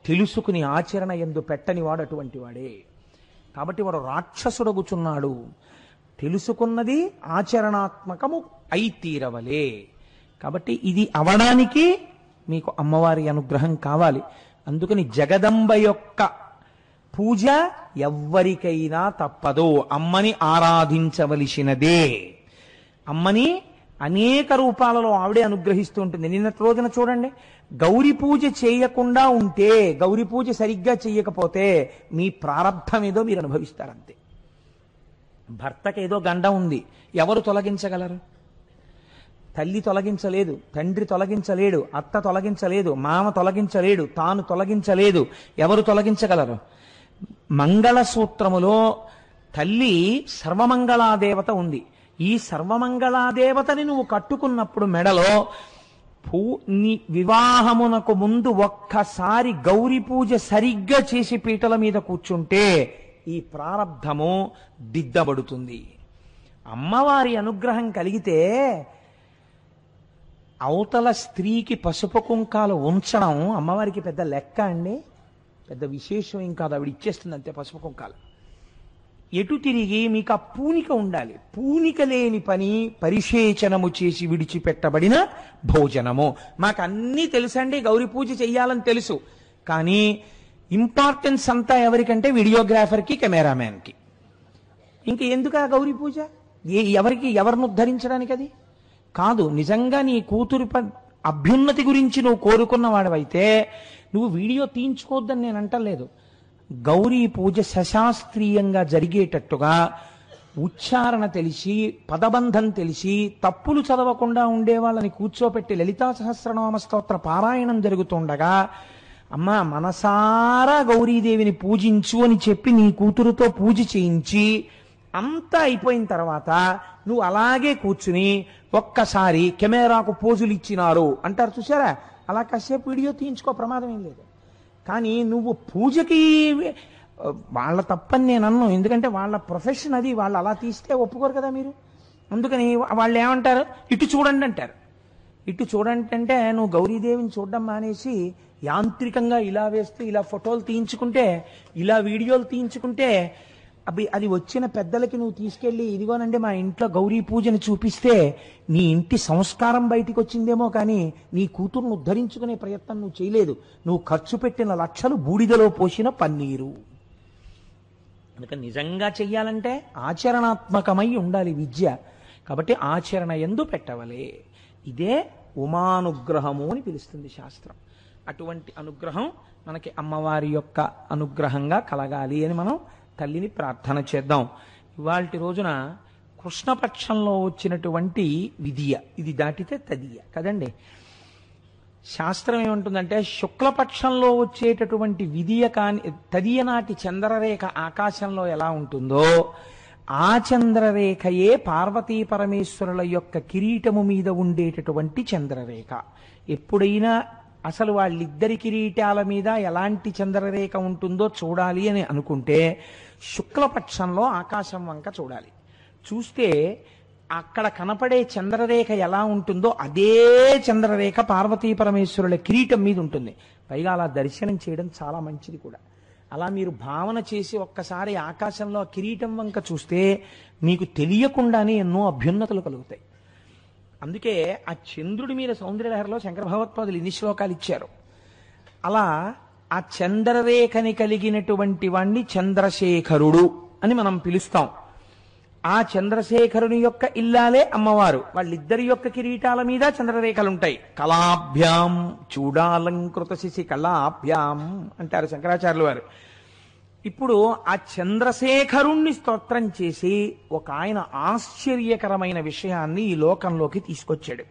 తెలుసుకుని ఆచరణ ఎందు పెట్టని వాడు అటువంటి వాడే. కాబట్టి వాడు రాక్షసుడగుచున్నాడు. తెలుసుకున్నది ఆచరణాత్మకము అయి తీరవలే. కాబట్టి ఇది అవడానికి మీకు అమ్మవారి అనుగ్రహం కావాలి. అందుకని జగదంబ యొక్క పూజ ఎవ్వరికైనా తప్పదు. అమ్మని ఆరాధించవలసినదే. అమ్మని అనేక రూపాలలో ఆవిడే అనుగ్రహిస్తూ ఉంటుంది. నిన్నటి రోజున చూడండి, గౌరీ పూజ చేయకుండా ఉంటే, గౌరీ పూజ సరిగ్గా చెయ్యకపోతే మీ ప్రారంధం ఏదో మీరు అనుభవిస్తారంతే. భర్తకేదో గండం ఉంది, ఎవరు తొలగించగలరు? తల్లి తొలగించలేదు, తండ్రి తొలగించలేడు, అత్త తొలగించలేదు, మామ తొలగించలేడు, తాను తొలగించలేదు. ఎవరు తొలగించగలరు? మంగళసూత్రములో తల్లి సర్వమంగళాదేవత ఉంది. ఈ సర్వమంగళాదేవతని నువ్వు కట్టుకున్నప్పుడు మెడలో నీ వివాహమునకు ముందు ఒక్కసారి గౌరీ పూజ సరిగ్గా చేసి పీటల మీద కూర్చుంటే ఈ ప్రారబ్ధము దిద్దబడుతుంది. అమ్మవారి అనుగ్రహం కలిగితే అవతల స్త్రీకి పసుపు కుంకాలు ఉంచడం అమ్మవారికి పెద్ద లెక్క అండి, పెద్ద విశేషం ఏం కాదు. ఆవిడ ఇచ్చేస్తుంది అంతే పసుపు కుంకాలు. ఎటు తిరిగి మీకు ఆ పూనిక ఉండాలి. పూనిక లేని పని పరిశేచనము చేసి విడిచిపెట్టబడిన భోజనము. మాకు అన్నీ తెలుసండి, గౌరీ పూజ చెయ్యాలని తెలుసు, కానీ ఇంపార్టెన్స్ అంతా ఎవరికంటే వీడియోగ్రాఫర్కి, కెమెరామ్యాన్కి. ఇంక ఎందుకు ఆ గౌరీ పూజ? ఎవరిని ఉద్ధరించడానికి అది కాదు. నిజంగా నీ కూతురి అభ్యున్నతి గురించి నువ్వు కోరుకున్న వాడివైతే నువ్వు వీడియో తీయించుకోవద్దని నేను అంటలేదు. గౌరీ పూజ సశాస్త్రీయంగా జరిగేటట్టుగా ఉచ్చారణ తెలిసి, పదబంధం తెలిసి, తప్పులు చదవకుండా ఉండే వాళ్ళని కూర్చోపెట్టి లలితా సహస్రనామ స్తోత్ర పారాయణం జరుగుతుండగా అమ్మా మనసారా గౌరీదేవిని పూజించు అని చెప్పి నీ కూతురుతో పూజ చేయించి అంతా అయిపోయిన తర్వాత నువ్వు అలాగే కూర్చుని ఒక్కసారి కెమెరాకు పోజులు ఇచ్చినారు అంటారు చూసారా, అలా కాసేపు వీడియో తీయించుకో, ప్రమాదం ఏం లేదు. కానీ నువ్వు పూజకి వాళ్ళ తప్పని నేను అన్నాను, ఎందుకంటే వాళ్ళ ప్రొఫెషన్ అది, వాళ్ళు అలా తీస్తే ఒప్పుకోరు కదా మీరు. అందుకని వాళ్ళు ఏమంటారు, ఇటు చూడండి అంటారు. ఇటు చూడండి అంటే నువ్వు గౌరీదేవిని చూడడం మానేసి యాంత్రికంగా ఇలా వేస్తూ ఇలా ఫోటోలు తీయించుకుంటే, ఇలా వీడియోలు తీయించుకుంటే అది వచ్చిన పెద్దలకి నువ్వు తీసుకెళ్ళి ఇదిగోనండి మా ఇంట్లో గౌరీ పూజని చూపిస్తే నీ ఇంటి సంస్కారం బయటికి వచ్చిందేమో, కానీ నీ కూతురును ఉద్ధరించుకునే ప్రయత్నం నువ్వు చేయలేదు. నువ్వు ఖర్చు పెట్టిన లక్షలు బూడిదలో పోసిన పన్నీరు. అందుకని నిజంగా చెయ్యాలంటే ఆచరణాత్మకమై ఉండాలి విద్య. కాబట్టి ఆచరణ యందు పెట్టవలే. ఇదే ఉమానుగ్రహము అని పిలుస్తుంది శాస్త్రం. అటువంటి అనుగ్రహం మనకి అమ్మవారి యొక్క అనుగ్రహంగా కలగాలి అని మనం తల్లిని ప్రార్థన చేద్దాం. ఇవాల్టి రోజున కృష్ణపక్షంలో వచ్చినటువంటి విధియ, ఇది దాటితే తదియ కదండి. శాస్త్రం ఏమంటుందంటే శుక్లపక్షంలో వచ్చేటటువంటి విధియ కాని తదియ నాటి చంద్రరేఖ ఆకాశంలో ఎలా ఉంటుందో ఆ చంద్రరేఖయే పార్వతీ పరమేశ్వరుల యొక్క కిరీటము మీద ఉండేటటువంటి చంద్రరేఖ. ఎప్పుడైనా అసలు వాళ్ళిద్దరి కిరీటాల మీద ఎలాంటి చంద్రరేఖ ఉంటుందో చూడాలి అని అనుకుంటే శుక్లపక్షంలో ఆకాశం వంక చూడాలి. చూస్తే అక్కడ కనపడే చంద్రరేఖ ఎలా ఉంటుందో అదే చంద్రరేఖ పార్వతీ పరమేశ్వరుల కిరీటం మీద ఉంటుంది. పైగా అలా దర్శనం చేయడం చాలా మంచిది కూడా. అలా మీరు భావన చేసి ఒక్కసారి ఆకాశంలో కిరీటం వంక చూస్తే మీకు తెలియకుండానే ఎన్నో అభ్యున్నతులు కలుగుతాయి. అందుకే ఆ చంద్రుడి మీద సౌందర్యలహరిలో శంకర భగవత్పాదులు ఇన్ని శ్లోకాలు ఇచ్చారు. అలా ఆ చంద్రరేఖని కలిగినటువంటి వాణ్ణి చంద్రశేఖరుడు అని మనం పిలుస్తాం. ఆ చంద్రశేఖరుని యొక్క ఇల్లాలే అమ్మవారు. వాళ్ళిద్దరి యొక్క కిరీటాల మీద చంద్రరేఖలుంటాయి. కళాభ్యాం చూడాలంకృత శిశి కళాభ్యాం అంటారు శంకరాచార్యులు వారు. ఇప్పుడు ఆ చంద్రశేఖరుణ్ణి స్తోత్రం చేసి ఒక ఆయన ఆశ్చర్యకరమైన విషయాన్ని ఈ లోకంలోకి తీసుకొచ్చాడు.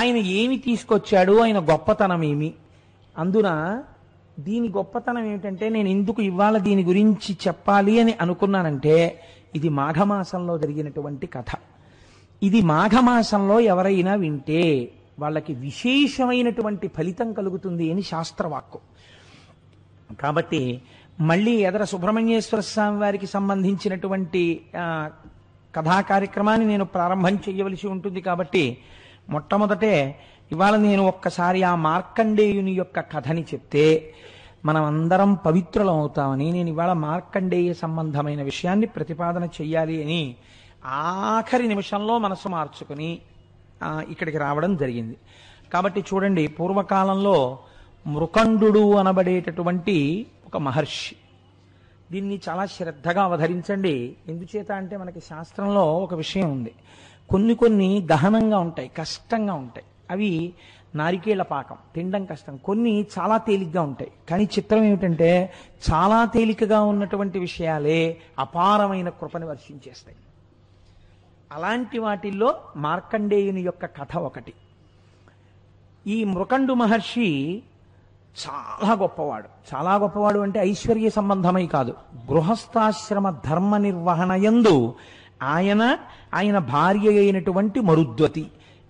ఆయన ఏమి తీసుకొచ్చాడు, ఆయన గొప్పతనం ఏమి? అందున దీని గొప్పతనం ఏమిటంటే, నేను ఎందుకు ఇవాళ దీని గురించి చెప్పాలి అని అనుకున్నానంటే, ఇది మాఘమాసంలో జరిగినటువంటి కథ. ఇది మాఘమాసంలో ఎవరైనా వింటే వాళ్ళకి విశేషమైనటువంటి ఫలితం కలుగుతుంది అని శాస్త్రవాక్కు. కాబట్టి మళ్ళీ ఎదర సుబ్రహ్మణ్యేశ్వర స్వామి వారికి సంబంధించినటువంటి కథా కార్యక్రమాన్ని నేను ప్రారంభం చేయవలసి ఉంటుంది. కాబట్టి మొట్టమొదటే ఇవాళ నేను ఒక్కసారి ఆ మార్కండేయుని యొక్క కథని చెప్తే మనం అందరం పవిత్రులం అవుతామని నేను ఇవాళ మార్కండేయ సంబంధమైన విషయాన్ని ప్రతిపాదన చెయ్యాలి అని ఆఖరి నిమిషంలో మనసు మార్చుకుని ఇక్కడికి రావడం జరిగింది. కాబట్టి చూడండి, పూర్వకాలంలో మృకండు అనబడేటటువంటి ఒక మహర్షి. దీన్ని చాలా శ్రద్ధగా అవధరించండి. ఎందుచేత అంటే మనకి శాస్త్రంలో ఒక విషయం ఉంది. కొన్ని గహనంగా ఉంటాయి, కష్టంగా ఉంటాయి. అవి నారికేళ్ల పాకం తినడం కష్టం. కొన్ని చాలా తేలిగ్గా ఉంటాయి. కానీ చిత్రం ఏమిటంటే చాలా తేలికగా ఉన్నటువంటి విషయాలే అపారమైన కృపని వర్షించేస్తాయి. అలాంటి వాటిల్లో మార్కండేయుని యొక్క కథ ఒకటి. ఈ మృకండు మహర్షి చాలా గొప్పవాడు. చాలా గొప్పవాడు అంటే ఐశ్వర్య సంబంధమై కాదు, గృహస్థాశ్రమ ధర్మ నిర్వహణ యందు ఆయన భార్య అయినటువంటి మరుద్వతి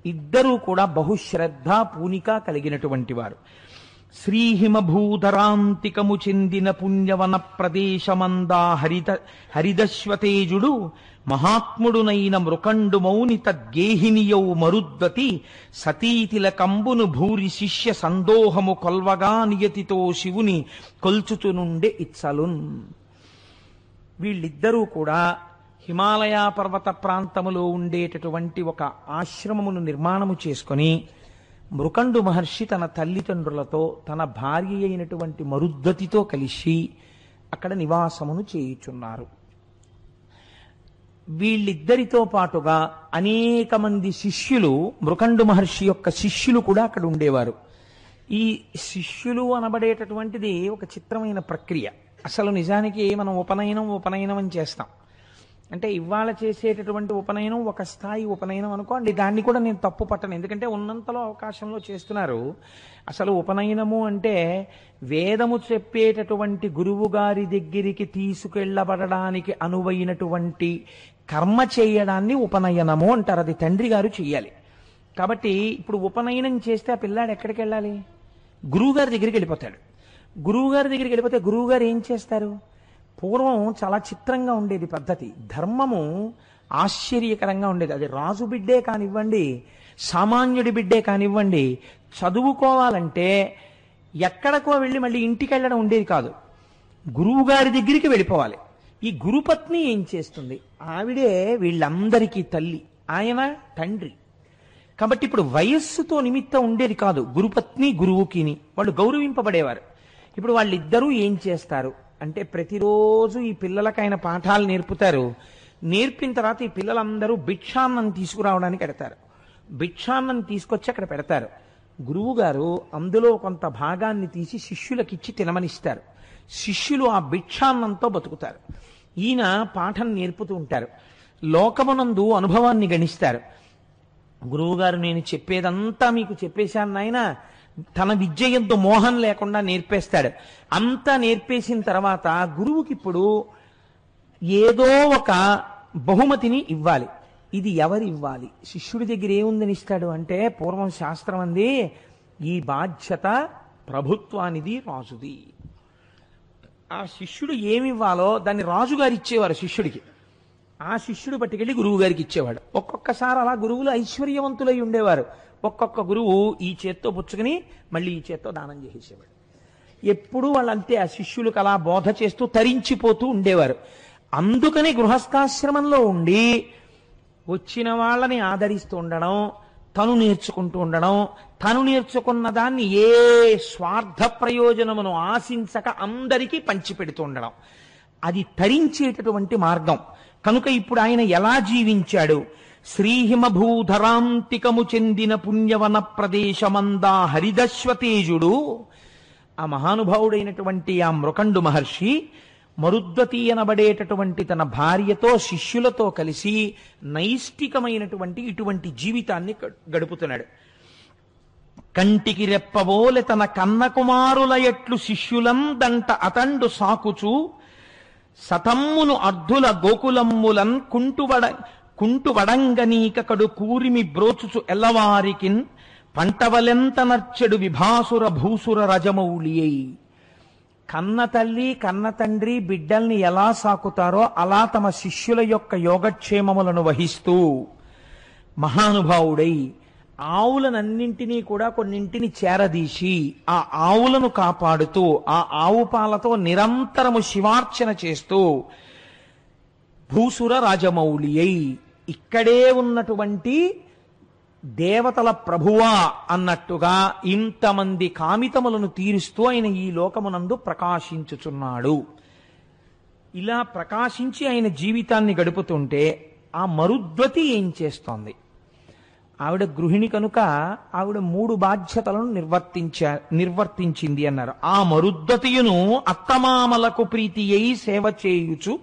ఇద్దరూ కూడా బహుశ్రద్ధ పూనిక కలిగినటువంటి వారు. శ్రీహిమభూధరాంతికము చెందిన పుణ్యవన ప్రదేశమందా హరిదశ్వతేజుడు మహాత్ముడునైన మృకండు మౌని తద్గేహినియౌ మరుద్వతి సతీతిల కంబును భూరి శిష్య సందోహము కొల్వగా నియతితో శివుని కొల్చుచునుండే ఇచ్చలున్. వీళ్ళిద్దరూ కూడా హిమాలయ పర్వత ప్రాంతములో ఉండేటటువంటి ఒక ఆశ్రమమును నిర్మాణము చేసుకొని మృకండు మహర్షి తన తల్లిదండ్రులతో తన భార్య అయినటువంటి మరుద్వతితో కలిసి అక్కడ నివాసమును చేయుచున్నారు. వీళ్ళిద్దరితో పాటుగా అనేక మంది శిష్యులు, మృకండు మహర్షి యొక్క శిష్యులు కూడా అక్కడ ఉండేవారు. ఈ శిష్యులు అనబడేటటువంటిది ఒక చిత్రమైన ప్రక్రియ. అసలు నిజానికి మనం ఉపనయనం అని చేస్తాం. అంటే ఇవాళ చేసేటటువంటి ఉపనయనం ఒక స్థాయి ఉపనయనం అనుకోండి. దాన్ని కూడా నేను తప్పు పట్టను, ఎందుకంటే ఉన్నంతలో అవకాశంలో చేస్తున్నారు. అసలు ఉపనయనము అంటే వేదము చెప్పేటటువంటి గురువు గారి దగ్గరికి తీసుకెళ్లబడడానికి అనువైనటువంటి కర్మ చేయడాన్ని ఉపనయనము అంటారు. అది తండ్రి గారు చెయ్యాలి. కాబట్టి ఇప్పుడు ఉపనయనం చేస్తే ఆ పిల్లాడు ఎక్కడికి వెళ్ళాలి? గురువుగారి దగ్గరికి వెళ్ళిపోతాడు. గురువుగారి దగ్గరికి వెళ్ళిపోతే గురువుగారు ఏం చేస్తారు? పూర్వం చాలా చిత్రంగా ఉండేది పద్ధతి. ధర్మము ఆశ్చర్యకరంగా ఉండేది. అది రాజు బిడ్డే కానివ్వండి, సామాన్యుడి బిడ్డే కానివ్వండి, చదువుకోవాలంటే ఎక్కడికో వెళ్ళి మళ్ళీ ఇంటికి వెళ్ళడం ఉండేది కాదు. గురువుగారి దగ్గరికి వెళ్ళిపోవాలి. ఈ గురుపత్ని ఏం చేస్తుంది? ఆవిడే వీళ్ళందరికీ తల్లి, ఆయన తండ్రి. కాబట్టి ఇప్పుడు వయస్సుతో నిమిత్తం ఉండేది కాదు. గురుపత్ని గురువుకిని వాళ్ళు గౌరవింపబడేవారు. ఇప్పుడు వాళ్ళిద్దరూ ఏం చేస్తారు అంటే ప్రతిరోజు ఈ పిల్లలకి ఆయన పాఠాలు నేర్పుతారు. నేర్పిన తర్వాత ఈ పిల్లలందరూ భిక్షాన్నం తీసుకురావడానికి ఎడతారు. భిక్షాన్నం తీసుకొచ్చి అక్కడ పెడతారు. గురువు గారు అందులో కొంత భాగాన్ని తీసి శిష్యులకిచ్చి తినమనిస్తారు. శిష్యులు ఆ భిక్షాన్నంతో బతుకుతారు. ఈయన పాఠం నేర్పుతూ ఉంటారు. లోకమునందు అనుభవాన్ని గణిస్తారు. గురువుగారు నేను చెప్పేదంతా మీకు చెప్పేశాను నాయన, తన విద్య యందు మోహం లేకుండా నేర్పేస్తాడు. అంతా నేర్పేసిన తర్వాత గురువుకి ఇప్పుడు ఏదో ఒక బహుమతిని ఇవ్వాలి. ఇది ఎవరు ఇవ్వాలి? శిష్యుడి దగ్గర ఏముందని ఇస్తాడు అంటే, పూర్వం శాస్త్రం అంది ఈ బాధ్యత ప్రభుత్వానిది, రాజుది. ఆ శిష్యుడు ఏమివ్వాలో దాన్ని రాజుగారు ఇచ్చేవారు శిష్యుడికి. ఆ శిష్యుడు పట్టుకెళ్ళి గురువు గారికి ఇచ్చేవాడు. ఒక్కొక్కసారి అలా గురువులు ఐశ్వర్యవంతులై ఉండేవారు. ఒక్కొక్క గురువు ఈ చేత్తో పుచ్చుకుని మళ్ళీ ఈ చేత్తో దానం చేసేసేవాడు. ఎప్పుడూ వాళ్ళంతే ఆ శిష్యులకు అలా బోధ చేస్తూ తరించిపోతూ ఉండేవారు. అందుకని గృహస్థాశ్రమంలో ఉండి వచ్చిన వాళ్ళని ఆదరిస్తూ ఉండడం, తను నేర్చుకుంటూ ఉండడం, తను నేర్చుకున్న దాన్ని ఏ స్వార్థ ప్రయోజనమును ఆశించక అందరికీ పంచిపెడుతూ ఉండడం, అది తరించేటటువంటి మార్గం. కనుక ఇప్పుడు ఆయన ఎలా జీవించాడు? శ్రీహిమభూధరాంతికము చెందిన పుణ్యవన ప్రదేశమందా హరిదశ్వతేజుడు, ఆ మహానుభావుడైనటువంటి ఆ మృకండు మహర్షి మరుద్వతి అనబడేటటువంటి తన భార్యతో శిష్యులతో కలిసి నైష్టికమైనటువంటి ఇటువంటి జీవితాన్ని గడుపుతున్నాడు. కంటికి రెప్పబోలె తన కన్న కుమారుల ఎట్లు శిష్యులందంట అతండు సాకుచు సతమ్మును అర్ధుల గోకులమ్ములన్ కుంటువడంగనీకడు కూరిమి బ్రోచుచు ఎల్లవారికిన్ పంటవలెంత నర్చెడు విభాసుర భూసుర రజమౌళియై. కన్న తల్లి కన్న తండ్రి బిడ్డల్ని ఎలా సాకుతారో అలా తమ శిష్యుల యొక్క యోగక్షేమములను వహిస్తూ మహానుభావుడై ఆవులనన్నింటినీ కూడా కొన్నింటిని చేరదీసి ఆ ఆవులను కాపాడుతూ ఆ ఆవు పాలతో నిరంతరము శివార్చన చేస్తూ భూసుర రాజమౌళి అయి ఇక్కడే ఉన్నటువంటి దేవతల ప్రభువా అన్నట్టుగా ఇంతమంది కామితములను తీరుస్తూ ఆయన ఈ లోకమునందు ప్రకాశించుచున్నాడు. ఇలా ప్రకాశించి ఆయన జీవితాన్ని గడుపుతుంటే ఆ మరుద్వతి ఏం చేస్తోంది? ఆవిడ గృహిణి కనుక ఆవిడ 3 బాధ్యతలను నిర్వర్తించింది అన్నారు. ఆ మరుద్వతియును అత్తమామలకు ప్రీతి అయి సేవ చేయుచు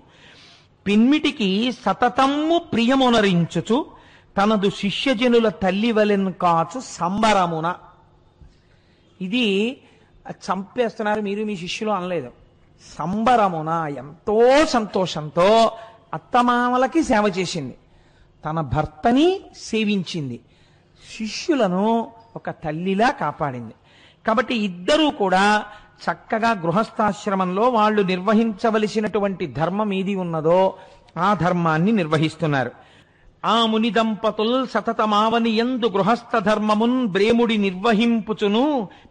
పిన్మిటికి సతతమ్ము ప్రియమునరించుచు తనదు శిష్యజనుల తల్లి వలెన్ కాచు సంబరమున. ఇది చంపేస్తున్నారు మీరు మీ శిష్యులు అనలేదు. సంబరమున ఎంతో సంతోషంతో అత్తమామలకి సేవ చేసింది, తన భర్తని సేవించింది, శిష్యులను ఒక తల్లిలా కాపాడింది. కాబట్టి ఇద్దరూ కూడా చక్కగా గృహస్థాశ్రమంలో వాళ్ళు నిర్వహించవలసినటువంటి ధర్మం ఏది ఉన్నదో ఆ ధర్మాన్ని నిర్వహిస్తున్నారు. ఆ ముని దంపతుల్ సతతమావని యందు గృహస్థ ధర్మమున్ బ్రేముడి నిర్వహింపుచును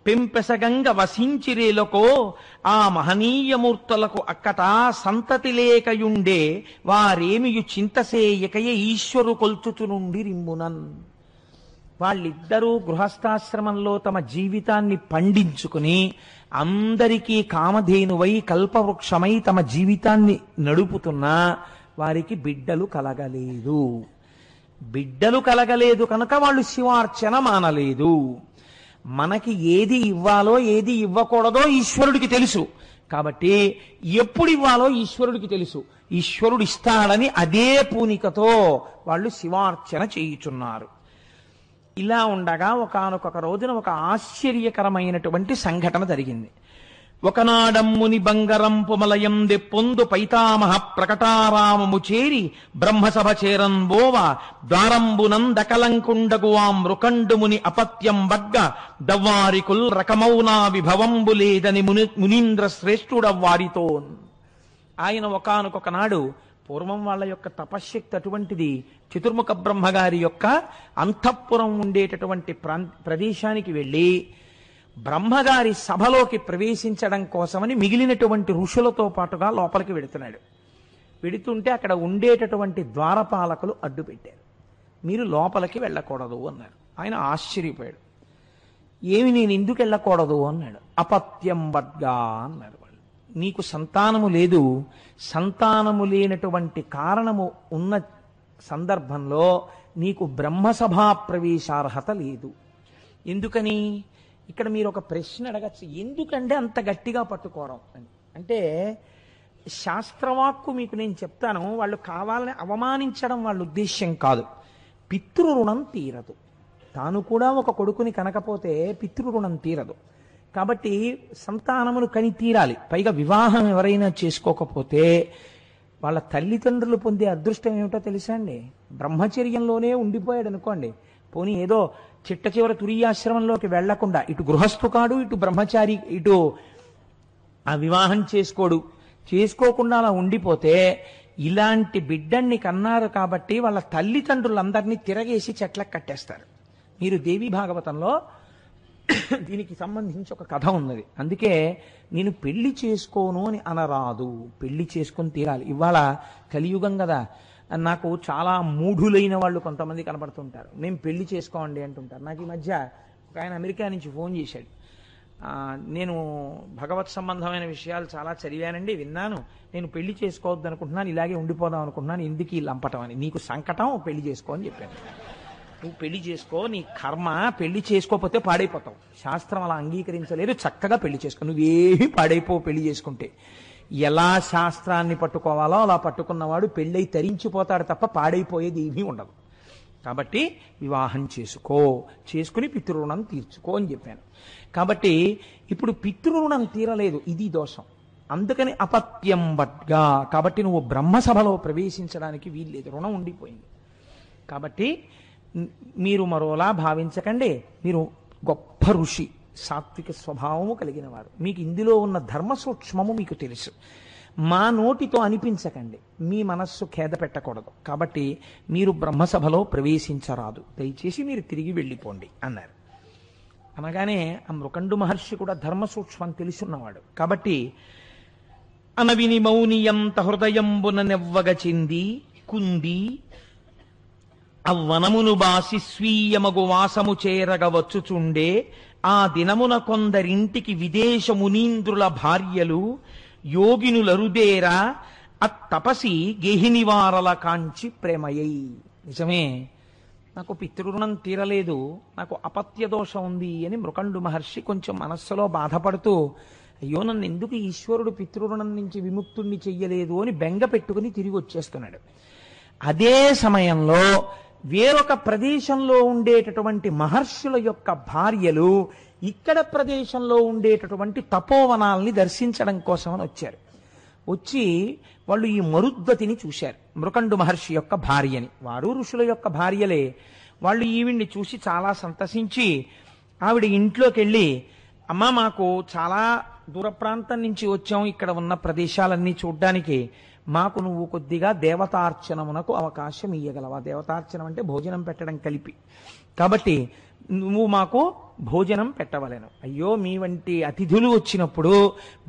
పెంపెసగంగ వసించిరేలకో ఆ మహనీయమూర్తులకు అక్కట సంతతి లేకయుండే వారేమియు చింతసేయకయ ఈశ్వరు కొల్చుచునుండి రిమ్మునన్. వాళ్ళిద్దరూ గృహస్థాశ్రమంలో తమ జీవితాన్ని పండించుకుని అందరికీ కామధేనువై కల్పవృక్షమై తమ జీవితాన్ని నడుపుతున్నా వారికి బిడ్డలు కలగలేదు. బిడ్డలు కలగలేదు కనుక వాళ్ళు శివార్చన మానలేదు. మనకి ఏది ఇవ్వాలో ఏది ఇవ్వకూడదో ఈశ్వరుడికి తెలుసు. కాబట్టి ఎప్పుడు ఇవ్వాలో ఈశ్వరుడికి తెలుసు. ఈశ్వరుడు ఇస్తాడని అదే పూనికతో వాళ్ళు శివార్చన చేయుచున్నారు. ఇలా ఉండగా ఒకానొక రోజున ఒక ఆశ్చర్యకరమైనటువంటి సంఘటన జరిగింది. ఒకనాడమ్ముని బంగరంపు మలయం దెప్పొందు పైతామహ ప్రకటారామము చేరి బ్రహ్మసభ చేరన్బోవ ద్వారంబునందకలంకుండగు ఆ మృకండుముని అపత్యం వగ్గ దవ్వారికుల్ రకమౌనా విభవంబు లేదని మునీంద్ర శ్రేష్ఠుడవ్వారితో. ఆయన ఒకానొక నాడు పూర్వం వాళ్ళ యొక్క తపశ్శక్తి అటువంటిది. చతుర్ముఖ బ్రహ్మగారి యొక్క అంతఃపురం ఉండేటటువంటి ప్రదేశానికి వెళ్ళి బ్రహ్మగారి సభలోకి ప్రవేశించడం కోసమని మిగిలినటువంటి ఋషులతో పాటుగా లోపలికి వెడుతున్నాడు. వెడుతుంటే అక్కడ ఉండేటటువంటి ద్వారపాలకులు అడ్డు పెట్టారు. మీరు లోపలికి వెళ్ళకూడదు అన్నారు. ఆయన ఆశ్చర్యపోయాడు. ఏమి నేను ఎందుకు వెళ్ళకూడదు అన్నాడు. అపత్యం వద్గా అన్నారు వాళ్ళు. నీకు సంతానము లేదు, సంతానము లేనటువంటి కారణము ఉన్న సందర్భంలో నీకు బ్రహ్మసభా ప్రవేశార్హత లేదు. ఎందుకని? ఇక్కడ మీరు ఒక ప్రశ్న అడగచ్చు, ఎందుకంటే అంత గట్టిగా పట్టుకోవడం అని. అంటే శాస్త్రవాక్కు మీకు నేను చెప్తాను, వాళ్ళు కావాలని అవమానించడం వాళ్ళ ఉద్దేశ్యం కాదు. పితృరుణం తీరదు. తాను కూడా ఒక కొడుకుని కనకపోతే పితృరుణం తీరదు. కాబట్టి సంతానమును కని తీరాలి. పైగా వివాహం ఎవరైనా చేసుకోకపోతే వాళ్ళ తల్లిదండ్రులు పొందే అదృష్టం ఏమిటో తెలుసా అండి? బ్రహ్మచర్యంలోనే ఉండిపోయాడు అనుకోండి, పోనీ ఏదో చిట్ట చివర తురీయాశ్రమంలోకి వెళ్లకుండా ఇటు గృహస్థు కాడు, ఇటు బ్రహ్మచారి, ఇటు ఆ వివాహం చేసుకోకుండా అలా ఉండిపోతే ఇలాంటి బిడ్డన్ని కన్నారు కాబట్టి వాళ్ళ తల్లిదండ్రులందరినీ తిరగేసి చెట్లకు కట్టేస్తారు. మీరు దేవీ భాగవతంలో దీనికి సంబంధించి ఒక కథ ఉన్నది. అందుకే నేను పెళ్లి చేసుకోను అని అనరాదు, పెళ్లి చేసుకొని తీరాలి. ఇవాళ కలియుగం కదా, నాకు చాలా మూఢులైన వాళ్ళు కొంతమంది కనబడుతుంటారు. మేము పెళ్లి చేసుకోండి అంటుంటారు. నాకు ఈ మధ్య ఒక ఆయన అమెరికా నుంచి ఫోన్ చేశాడు. నేను భగవత్ సంబంధమైన విషయాలు చాలా చదివానండి, విన్నాను, నేను పెళ్లి చేసుకోవద్దు అనుకుంటున్నాను, ఇలాగే ఉండిపోదాం అనుకుంటున్నాను, ఎందుకు ఈ లంపటం అని. నీకు సంకటం, పెళ్లి చేసుకో అని చెప్పాను. నువ్వు పెళ్లి చేసుకో, నీ కర్మ, పెళ్లి చేసుకోకపోతే పాడైపోతావు. శాస్త్రం అలా అంగీకరించలేదు, చక్కగా పెళ్లి చేసుకో, నువ్వేమీ పాడైపోవు పెళ్లి చేసుకుంటే. ఎలా శాస్త్రాన్ని పట్టుకోవాలో అలా పట్టుకున్నవాడు పెళ్ళై తరించిపోతాడు తప్ప పాడైపోయేది ఏమీ ఉండదు. కాబట్టి వివాహం చేసుకుని పితృరుణం తీర్చుకో అని చెప్పాను. కాబట్టి ఇప్పుడు పితృరుణం తీరలేదు, ఇది దోషం. అందుకని అపత్యం వడ్గా, కాబట్టి నువ్వు బ్రహ్మసభలో ప్రవేశించడానికి వీల్లేదు, రుణం ఉండిపోయింది. కాబట్టి మీరు మరోలా భావించకండి, మీరు గొప్ప ఋషి, సాత్విక స్వభావము కలిగిన వారు, మీకు ఇందులో ఉన్న ధర్మ సూక్ష్మము మీకు తెలుసు. మా నోటితో అనిపించకండి, మీ మనస్సు ఖేద పెట్టకూడదు. కాబట్టి మీరు బ్రహ్మసభలో ప్రవేశించరాదు, దయచేసి మీరు తిరిగి వెళ్ళిపోండి అన్నారు. అనగానే ఆ మృకండు మహర్షి కూడా ధర్మ సూక్ష్మం తెలుసున్నవాడు. కాబట్టి అనవిని మౌనియంత హృదయంబున నెవ్వగ చెంది కుంది అవ్వనమును బాసి స్వీయమగు వాసము చేరగ వచ్చుచుండే ఆ దినమున కొందరింటికి విదేశ మునీంద్రుల భార్యలు యోగినులరుదేరా అత్తపసి గేహినివారల కాంచి ప్రేమయ్యై. నిజమే, నాకు పితృరుణం తీరలేదు, నాకు అపత్య దోషం ఉంది అని మృకండు మహర్షి కొంచెం మనస్సులో బాధపడుతూ, అయ్యో నన్ను ఎందుకు ఈశ్వరుడు పితృరుణం నుంచి విముక్తుణ్ణి చెయ్యలేదు అని బెంగ పెట్టుకుని తిరిగి వచ్చేస్తున్నాడు. అదే సమయంలో వేరొక ప్రదేశంలో ఉండేటటువంటి మహర్షుల యొక్క భార్యలు ఇక్కడ ప్రదేశంలో ఉండేటటువంటి తపోవనాల్ని దర్శించడం కోసమని వచ్చారు. వచ్చి వాళ్ళు ఈ మరుద్వతిని చూశారు, మృకండు మహర్షి యొక్క భార్యని. వారు ఋషుల యొక్క భార్యలే. వాళ్ళు ఈవిడ్ని చూసి చాలా సంతసించి ఆవిడ ఇంట్లోకి వెళ్ళి, అమ్మా మాకు చాలా దూర ప్రాంతం నుంచి వచ్చాం, ఇక్కడ ఉన్న ప్రదేశాలన్నీ చూడ్డానికి, మాకు నువ్వు కొద్దిగా దేవతార్చనమునకు అవకాశం ఇయ్యగలవా? దేవతార్చనం అంటే భోజనం పెట్టడం కలిపి. కాబట్టి నువ్వు మాకు భోజనం పెట్టవలెను. అయ్యో, మీ వంటి అతిథులు వచ్చినప్పుడు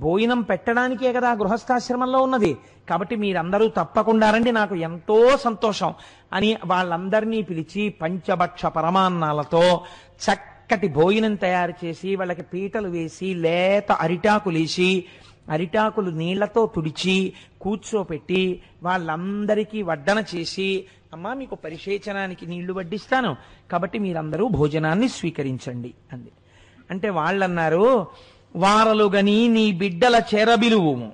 భోజనం పెట్టడానికే కదా గృహస్థాశ్రమంలో ఉన్నది, కాబట్టి మీరందరూ తప్పకుండా రండి, నాకు ఎంతో సంతోషం అని వాళ్ళందరినీ పిలిచి పంచభక్ష పరమాన్నాలతో చక్కటి భోజనం తయారు చేసి వాళ్ళకి పీటలు వేసి లేత అరిటాకులేసి అరిటాకులు నీళ్లతో తుడిచి కూర్చోపెట్టి వాళ్ళందరికీ వడ్డన చేసి, అమ్మా మీకు పరిశేచనానికి నీళ్లు వడ్డిస్తాను, కాబట్టి మీరందరూ భోజనాన్ని స్వీకరించండి అంది. అంటే వాళ్ళన్నారు, వారలుగని నీ బిడ్డల చేరబిలువుము,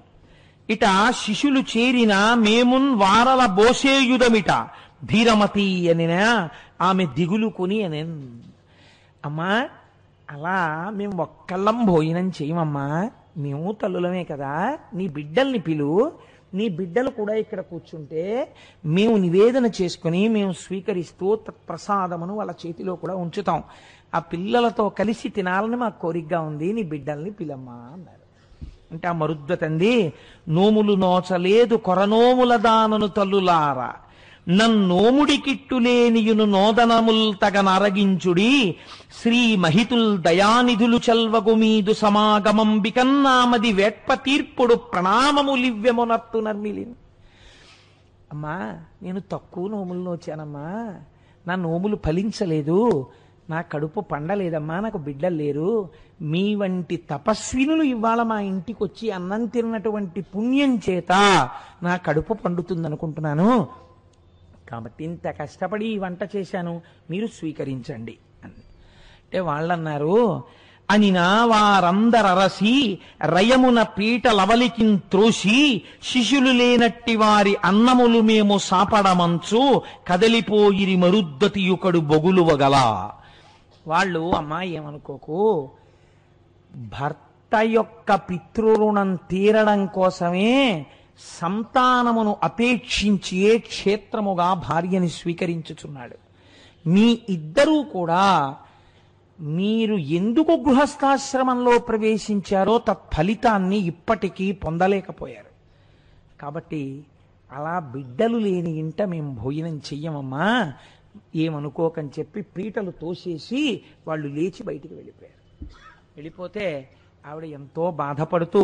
ఇట శిశులు చేరిన మేమున్ వారల బోసేయుధమిట ధీరమతి అనినా ఆమె దిగులు కొని అని. అమ్మా అలా మేము ఒక్కళ్ళం భోజనం చేయమమ్మా, మేము తల్లులమే కదా, నీ బిడ్డల్ని పిలు, నీ బిడ్డలు కూడా ఇక్కడ కూర్చుంటే మేము నివేదన చేసుకుని మేము స్వీకరిస్తూ ప్రసాదమును వాళ్ళ చేతిలో కూడా ఉంచుతాం, ఆ పిల్లలతో కలిసి తినాలని మాకు కోరికగా ఉంది, నీ బిడ్డల్ని పిలమ్మా అన్నారు. అంటే ఆ మరుద్వతంది, నోములు నోచలేదు కొరనోముల దానను తల్లులారా, నన్నోముడి కిట్టులేనియును నోదనముల్ తగనరగించుడి, శ్రీ మహితుల్ దయానిధులు చల్వగు మీదు సమాగమంబికన్నామది వేట్ప తీర్పుడు ప్రణామములివ్యమునత్తు నర్మిలిన్. అమ్మా నేను తక్కువ నోములు నోచానమ్మా, నా నోములు ఫలించలేదు, నా కడుపు పండలేదమ్మా, నాకు బిడ్డలు లేరు. మీ వంటి తపస్వినులు ఇవాళ మా ఇంటికి వచ్చి అన్నం తిన్నటువంటి పుణ్యం చేత నా కడుపు పండుతుందనుకుంటున్నాను. కాబట్టి ఇంత కష్టపడి ఈ వంట చేశాను, మీరు స్వీకరించండి అని. అంటే వాళ్ళన్నారు, అనినా వారందరరసి రయమున పీట లవలికిన్ త్రోసి శిశులు లేనట్టి వారి అన్నములు మేము సాపడమంచు కదలిపోయిరి మరుద్దతియుకడు బొగులువగల. వాళ్ళు, అమ్మా ఏమనుకోకు, భర్త యొక్క పితృరుణం తీరడం కోసమే సంతానమును అపేక్షించి క్షేత్రముగా భార్యని స్వీకరించుచున్నాడు. మీ ఇద్దరూ కూడా మీరు ఎందుకు గృహస్థాశ్రమంలో ప్రవేశించారో తత్ఫలితాన్ని ఇప్పటికీ పొందలేకపోయారు. కాబట్టి అలా బిడ్డలు లేని ఇంట మేము భోజనం చెయ్యమమ్మా, ఏమనుకోకని చెప్పి పీటలు తోసేసి వాళ్ళు లేచి బయటికి వెళ్ళిపోయారు. వెళ్ళిపోతే ఆవిడ ఎంతో బాధపడుతూ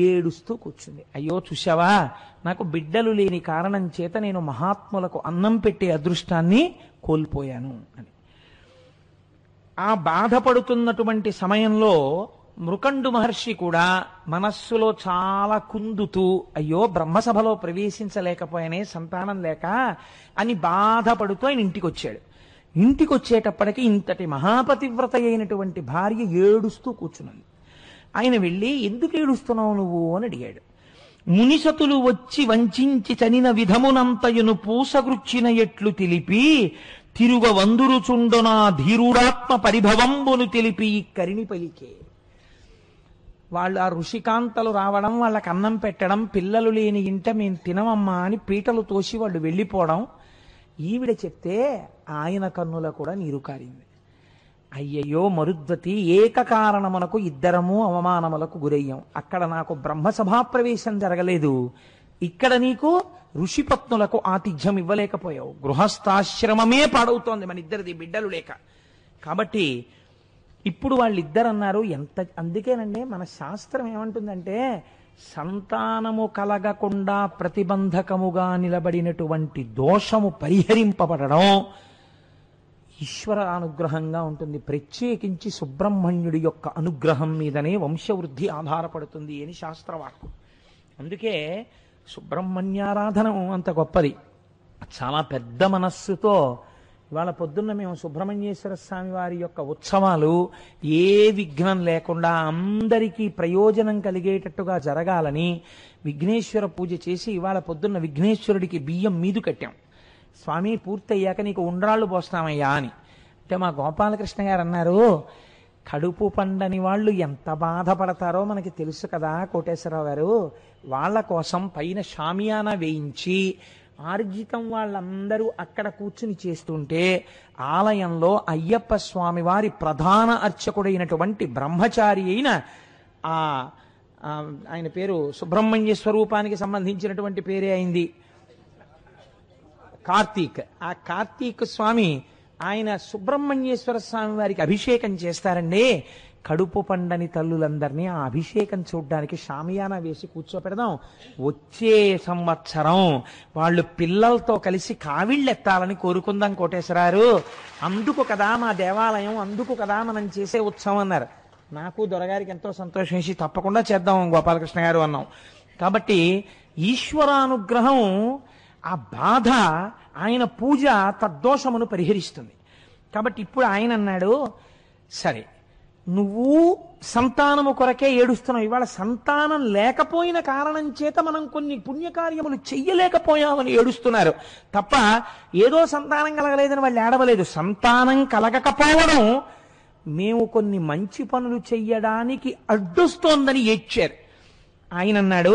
ఏడుస్తూ కూర్చుంది. అయ్యో చూశావా, నాకు బిడ్డలు లేని కారణం చేత నేను మహాత్ములకు అన్నం పెట్టే అదృష్టాన్ని కోల్పోయాను అని. ఆ బాధపడుతున్నటువంటి సమయంలో మృకండు మహర్షి కూడా మనస్సులో చాలా కుందుతూ, అయ్యో బ్రహ్మసభలో ప్రవేశించలేకపోయానే సంతానం లేక అని బాధపడుతూ ఆయన ఇంటికి వచ్చాడు. ఇంటికి వచ్చేటప్పటికి ఇంతటి మహాపతివ్రత అయినటువంటి భార్య ఏడుస్తూ కూర్చున్నది. ఆయన వెళ్ళి, ఎందుకు ఏడుస్తున్నావు నువ్వు అని అడిగాడు. మునిసతులు వచ్చి వంచించి చనిన విధమునంతయును పూసగృచ్చిన ఎట్లు తెలిపి తిరుగ వందురుచుండునా ధీరుడాత్మ పరిభవంబును తెలిపి కరిణి పలికే. వాళ్ళు ఆ ఋషికాంతలు రావడం, వాళ్ళకి అన్నం పెట్టడం, పిల్లలు లేని ఇంట మేము తినమమ్మా అని పీటలు తోసి వాళ్ళు వెళ్ళిపోవడం ఈవిడ చెప్తే ఆయన కన్నుల కూడా నీరు కారింది. అయ్యయ్యో మరుద్వతి, ఏకకారణమునకు ఇద్దరము అవమానములకు గురయ్యాం. అక్కడ నాకు బ్రహ్మసభాప్రవేశం జరగలేదు, ఇక్కడ నీకు ఋషిపత్నులకు ఆతిథ్యం ఇవ్వలేకపోయావు. గృహస్థాశ్రమమే పాడవుతోంది మన ఇద్దరిది బిడ్డలు లేక. కాబట్టి ఇప్పుడు వాళ్ళిద్దరు అన్నారు, అందుకేనండి మన శాస్త్రం ఏమంటుందంటే, సంతానము కలగకుండా ప్రతిబంధకముగా నిలబడినటువంటి దోషము పరిహరింపబడడం ఈశ్వర అనుగ్రహంగా ఉంటుంది. ప్రత్యేకించి సుబ్రహ్మణ్యుడి యొక్క అనుగ్రహం మీదనే వంశవృద్ధి ఆధారపడుతుంది అని శాస్త్రవాక్కు. అందుకే సుబ్రహ్మణ్యారాధన అంత గొప్పది. చాలా పెద్ద మనస్సుతో ఇవాళ పొద్దున్న మేము సుబ్రహ్మణ్యేశ్వర స్వామి వారి యొక్క ఉత్సవాలు ఏ విఘ్నం లేకుండా అందరికీ ప్రయోజనం కలిగేటట్టుగా జరగాలని విఘ్నేశ్వర పూజ చేసి ఇవాళ పొద్దున్న విఘ్నేశ్వరుడికి బియ్యం మీదు కట్టాం. స్వామి పూర్తయ్యాక నీకు ఉండ్రాళ్ళు పోస్తామయ్యా అని. అంటే మా గోపాలకృష్ణ గారు అన్నారు, కడుపు పండని వాళ్ళు ఎంత బాధపడతారో మనకి తెలుసు కదా కోటేశ్వరరావు గారు, వాళ్ళ కోసం పైన షామియానా వేయించి ఆర్జితం వాళ్ళందరూ అక్కడ కూర్చుని చేస్తుంటే ఆలయంలో అయ్యప్ప స్వామి వారి ప్రధాన అర్చకుడైనటువంటి బ్రహ్మచారి అయిన ఆయన పేరు సుబ్రహ్మణ్య స్వరూపానికి సంబంధించినటువంటి పేరే అయింది కార్తీక్. ఆ కార్తీక్ స్వామి ఆయన సుబ్రహ్మణ్యేశ్వర స్వామి వారికి అభిషేకం చేస్తారండి. కడుపు పండని తల్లులందరినీ ఆ అభిషేకం చూడ్డానికి షామియానా వేసి కూర్చోపెడదాం. వచ్చే సంవత్సరం వాళ్ళు పిల్లలతో కలిసి కావిళ్ళెత్తాలని కోరుకుందాం కోటేశ్వరారు. అందుకు కదా మా దేవాలయం, అందుకు కదా మనం చేసే ఉత్సవం అన్నారు. నాకు దొరగారికి ఎంతో సంతోషం వేసి తప్పకుండా చేద్దాం గోపాలకృష్ణ గారు అన్నాం. కాబట్టి ఈశ్వరానుగ్రహం, ఆ బాధ, ఆయన పూజ తద్దోషమును పరిహరిస్తుంది. కాబట్టి ఇప్పుడు ఆయన అన్నాడు, సరే నువ్వు సంతానము కొరకే ఏడుస్తున్నావు, ఇవాళ సంతానం లేకపోయిన కారణం చేత మనం కొన్ని పుణ్యకార్యములు చెయ్యలేకపోయామని ఏడుస్తున్నారు తప్ప ఏదో సంతానం కలగలేదని వాళ్ళు ఏడవలేదు. సంతానం కలగకపోవడం మేము కొన్ని మంచి పనులు చెయ్యడానికి అడ్డొస్తోందని ఏడ్చారు. ఆయన అన్నాడు,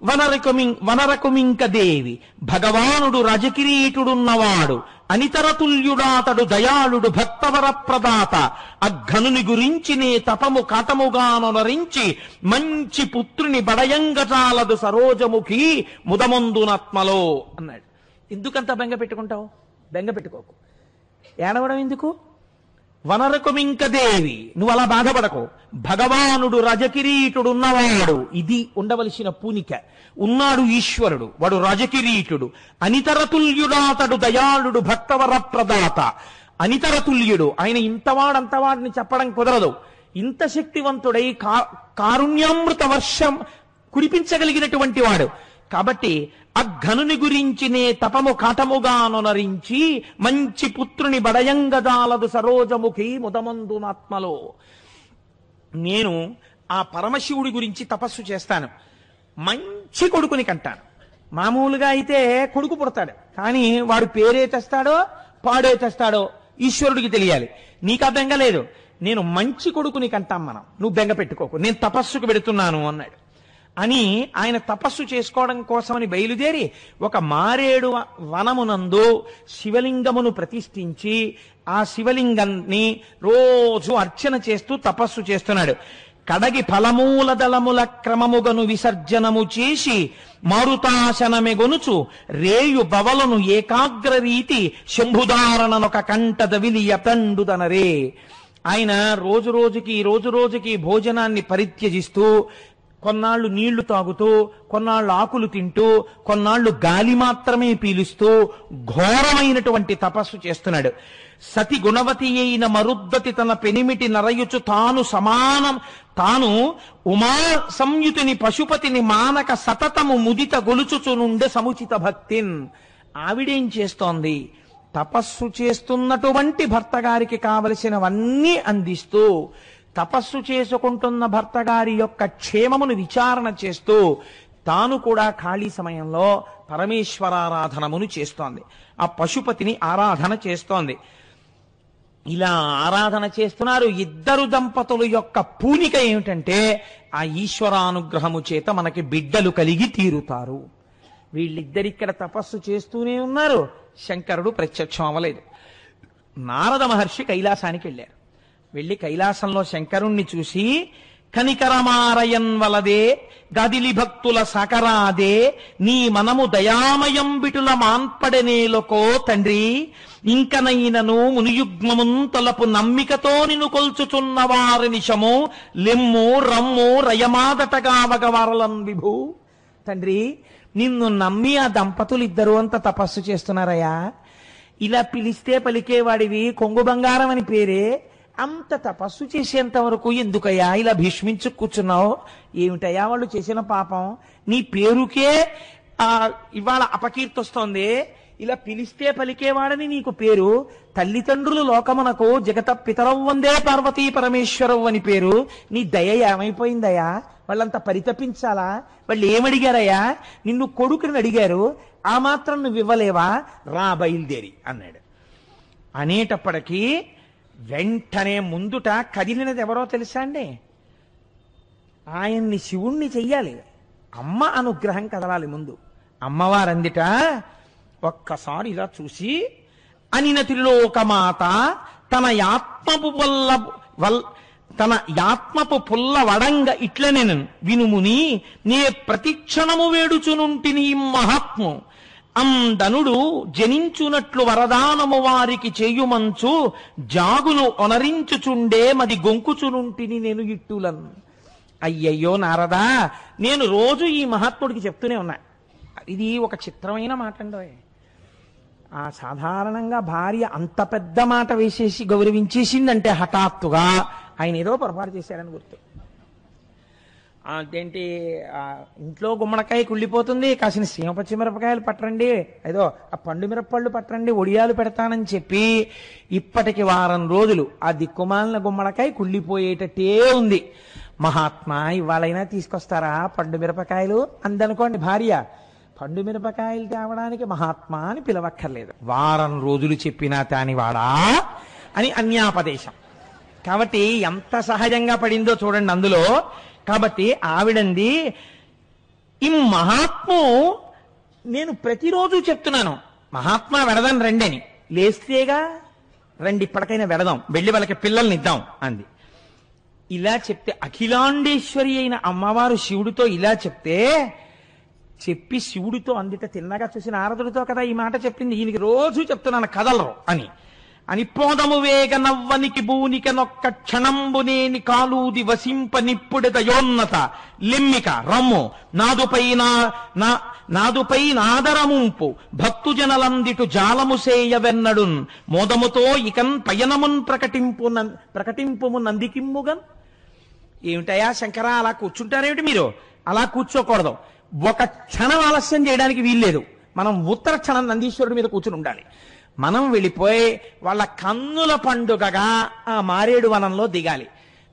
వనరకుమింక దేవి భగవానుడు రజకిరీటుడున్నవాడు అనితరతుల్యుడాతడు దయాళుడు భక్తవర ప్రదాత అఘనుని గురించి నే తపము కటముగానొనరించి మంచి పుత్రుని బడయంగచాలదు సరోజముఖి ముదమందునాత్మలో అన్నాడు. ఎందుకంత బెంగ పెట్టుకుంటావు? బెంగ పెట్టుకోకు. ఏడవడం ఎందుకు? వనరకుమింక దేవి, నువ్వు అలా బాధపడకు. భగవానుడు రజకిరీటుడున్నవాడు, ఇది ఉండవలసిన పూనిక. ఉన్నాడు ఈశ్వరుడు, వాడు రజకిరీటుడు. అనితరతుల్యుడాతడు దయాళుడు భక్తవర ప్రదాత అనితరతుల్యుడు, ఆయన ఇంతవాడంతవాడిని చెప్పడం కుదరదు, ఇంత శక్తివంతుడై కారుణ్యామృత వర్షం కురిపించగలిగినటువంటి వాడు. కాబట్టి అఘనుని గురించినే తపము కాటముగానొనరించి మంచి పుత్రుని బడయంగజాలదు సరోజముఖి ముదమందునాత్మలో. నేను ఆ పరమశివుడి గురించి తపస్సు చేస్తాను, మంచి కొడుకుని కంటాను. మామూలుగా అయితే కొడుకు పుడతాడు, కానీ వాడు పేరే తెస్తాడో పాడే తెస్తాడో ఈశ్వరుడికి తెలియాలి. నీకు ఆ బెంగ లేదు, నేను మంచి కొడుకుని కంటాం మనం, నువ్వు బెంగ పెట్టుకోకు, నేను తపస్సుకు పెడుతున్నాను అన్నాడు. అని ఆయన తపస్సు చేసుకోవడం కోసమని బయలుదేరి ఒక మారేడు వనమునందు శివలింగమును ప్రతిష్ఠించి ఆ శివలింగాన్ని రోజు అర్చన చేస్తూ తపస్సు చేస్తున్నాడు. కడగి ఫలమూల దళముల క్రమముగను విసర్జనము చేసి మారుతాశనమెగొనుచు రేయు బవలను ఏకాగ్ర రీతి శంభుదారణనొక కంటదవిలి యతండుదనరే. ఆయన రోజు రోజుకి భోజనాన్ని పరిత్యజిస్తూ, కొన్నాళ్లు నీళ్లు తాగుతూ, కొన్నాళ్ళు ఆకులు తింటూ, కొన్నాళ్లు గాలి మాత్రమే పీలుస్తూ ఘోరమైనటువంటి తపస్సు చేస్తున్నాడు. సతి గుణవతి అయిన మరుద్దతి తన పెనిమిటి నరయుచు తాను ఉమా సంయుతిని పశుపతిని మానక సతతము ముదిత గొలుచుచునుండే సముచిత భక్తిన్. ఆవిడేం చేస్తోంది? తపస్సు చేస్తున్నటువంటి భర్త గారికి కావలసినవన్నీ అందిస్తూ, తపస్సు చేసుకుంటున్న భర్త గారి యొక్క క్షేమమును విచారణ చేస్తూ, తాను కూడా ఖాళీ సమయంలో పరమేశ్వరారాధనమును చేస్తోంది, ఆ పశుపతిని ఆరాధన చేస్తోంది. ఇలా ఆరాధన చేస్తున్నారు. ఇద్దరు దంపతుల యొక్క పూనిక ఏమిటంటే ఆ ఈశ్వరానుగ్రహము చేత మనకి బిడ్డలు కలిగి తీరుతారు. వీళ్ళిద్దరిక్కడ తపస్సు చేస్తూనే ఉన్నారు, శంకరుడు ప్రత్యక్షం అవ్వలేదు. నారద మహర్షి కైలాసానికి వెళ్ళారు. వెళ్ళి కైలాసంలో శంకరుణ్ణి చూసి, కనికరమారయన్ వలదే గదిలి భక్తుల సకరాదే నీ మనము దయామయం బిటుల మాన్పడనేలకో తండ్రి, ఇంకనైనను మునియుగ్మమున్ తొలపు నమ్మికతో నిన్ను కొల్చుచున్న వారి నిశము లెమ్ము రమ్ము రయమాదటగావగవరలం విభూ. తండ్రి, నిన్ను నమ్మి ఆ దంపతులు ఇద్దరు అంత తపస్సు చేస్తున్నారయ్యా. ఇలా పిలిస్తే పలికేవాడివి, కొంగు బంగారం అని పేరే, అంత తపస్సు చేసేంత వరకు ఎందుకయ్యా ఇలా భీష్మించు కూర్చున్నావు? ఏమిటయ్యా వాళ్ళు చేసిన పాపం? నీ పేరుకే ఇవాళ అపకీర్తి వస్తోంది. ఇలా పిలిస్తే పలికేవాడని నీకు పేరు, తల్లిదండ్రులు లోకమునకు జగత పితరవ్ వందే పార్వతీ పరమేశ్వరవ్ అని పేరు. నీ దయ ఏమైపోయిందయ్యా? వాళ్ళంతా పరితపించాలా? వాళ్ళు ఏమడిగారయ్యా? నిన్ను కొడుకుని అడిగారు, ఆ మాత్రం నువ్వు ఇవ్వలేవా? రా బయలుదేరి అన్నాడు. అనేటప్పటికీ వెంటనే ముందుట కదిలినది ఎవరో తెలుసా అండి? ఆయన్ని శివుణ్ణి చెయ్యాలి, అమ్మ అనుగ్రహం కదలాలి ముందు. అమ్మవారందిట ఒక్కసారి ఇలా చూసి, అనిన త్రిలోకమాత తన యాత్మపు పుల్ల వడంగ ఇట్లనెను వినుముని నే ప్రతిక్షణము వేడుచునుంటిని మహాత్ము అందనుడు జనించునట్లు వరదానము వారికి చేయుమంచు జాగులు ఒనరించుచుండే మది గొంకుచునుంటిని నేను ఇట్టులను. అయ్యయ్యో నారదా, నేను రోజు ఈ మహాత్ముడికి చెప్తూనే ఉన్నా. ఇది ఒక చిత్రమైన మాట అండి. సాధారణంగా భార్య అంత పెద్ద మాట వేసేసి గౌరవించేసిందంటే హఠాత్తుగా ఆయన ఏదో పొరపాటు చేశారని గుర్తు. అదేంటి, ఇంట్లో గుమ్మడికాయ కుళ్ళిపోతుంది, కాసిన సీమ పచ్చిమిరపకాయలు పట్టరండి, ఏదో ఆ పండు మిరపళ్ళు పట్టరండి, ఒడియాలు పెడతానని చెప్పి ఇప్పటికి వారం రోజులు ఆ దిక్కుమాలిన గుమ్మడికాయ కుళ్ళిపోయేటట్టే ఉంది. మహాత్మా ఇవాళైనా తీసుకొస్తారా పండు మిరపకాయలు అందనుకోండి భార్య. పండు మిరపకాయలు తేవడానికి మహాత్మా అని పిలవక్కర్లేదు, వారం రోజులు చెప్పినా తానివాడా అని అన్యాపదేశం. కాబట్టి ఎంత సహజంగా పడిందో చూడండి అందులో. కాబట్టి ఆవిడంది, ఈ మహాత్ము నేను ప్రతిరోజు చెప్తున్నాను, మహాత్మా వెడదాం రండని. లేస్తేగా రండి ఇప్పటికైనా వెడదాం, వెళ్ళి వాళ్ళకి పిల్లల్ని ఇద్దాం అంది. ఇలా చెప్తే అఖిలాండేశ్వరి అయిన అమ్మవారు శివుడితో ఇలా చెప్పి శివుడితో అందిట తిన్నగా చూసిన నారదుడితో కదా ఈ మాట చెప్పింది. ఈయనకి రోజు చెప్తున్నాను కదలరు అని. అని పోదము వేగ నవ్వనికి బూనిక నొక్క క్షణంబునేని కాలూది వసింప నిప్పుడి దయోన్నత లిమ్మిక రమ్ము నాదుపై నాదరముంపు భక్తుజనలందిటు జాలము సేయవెన్నడున్ మోదముతో ఇకన్ పయనమున్ ప్రకటింపుము నందికిమ్ముగన్. ఏమిటయా శంకరా అలా కూర్చుంటారేమిటి మీరు? అలా కూర్చోకూడదు. ఒక క్షణం ఆలస్యం చేయడానికి వీల్లేదు. మనం ఉత్తర క్షణం నందీశ్వరుడి మీద కూర్చుని ఉండాలి. మనం వెళ్ళిపోయి వాళ్ళ కన్నుల పండుగగా ఆ మారేడు వనంలో దిగాలి.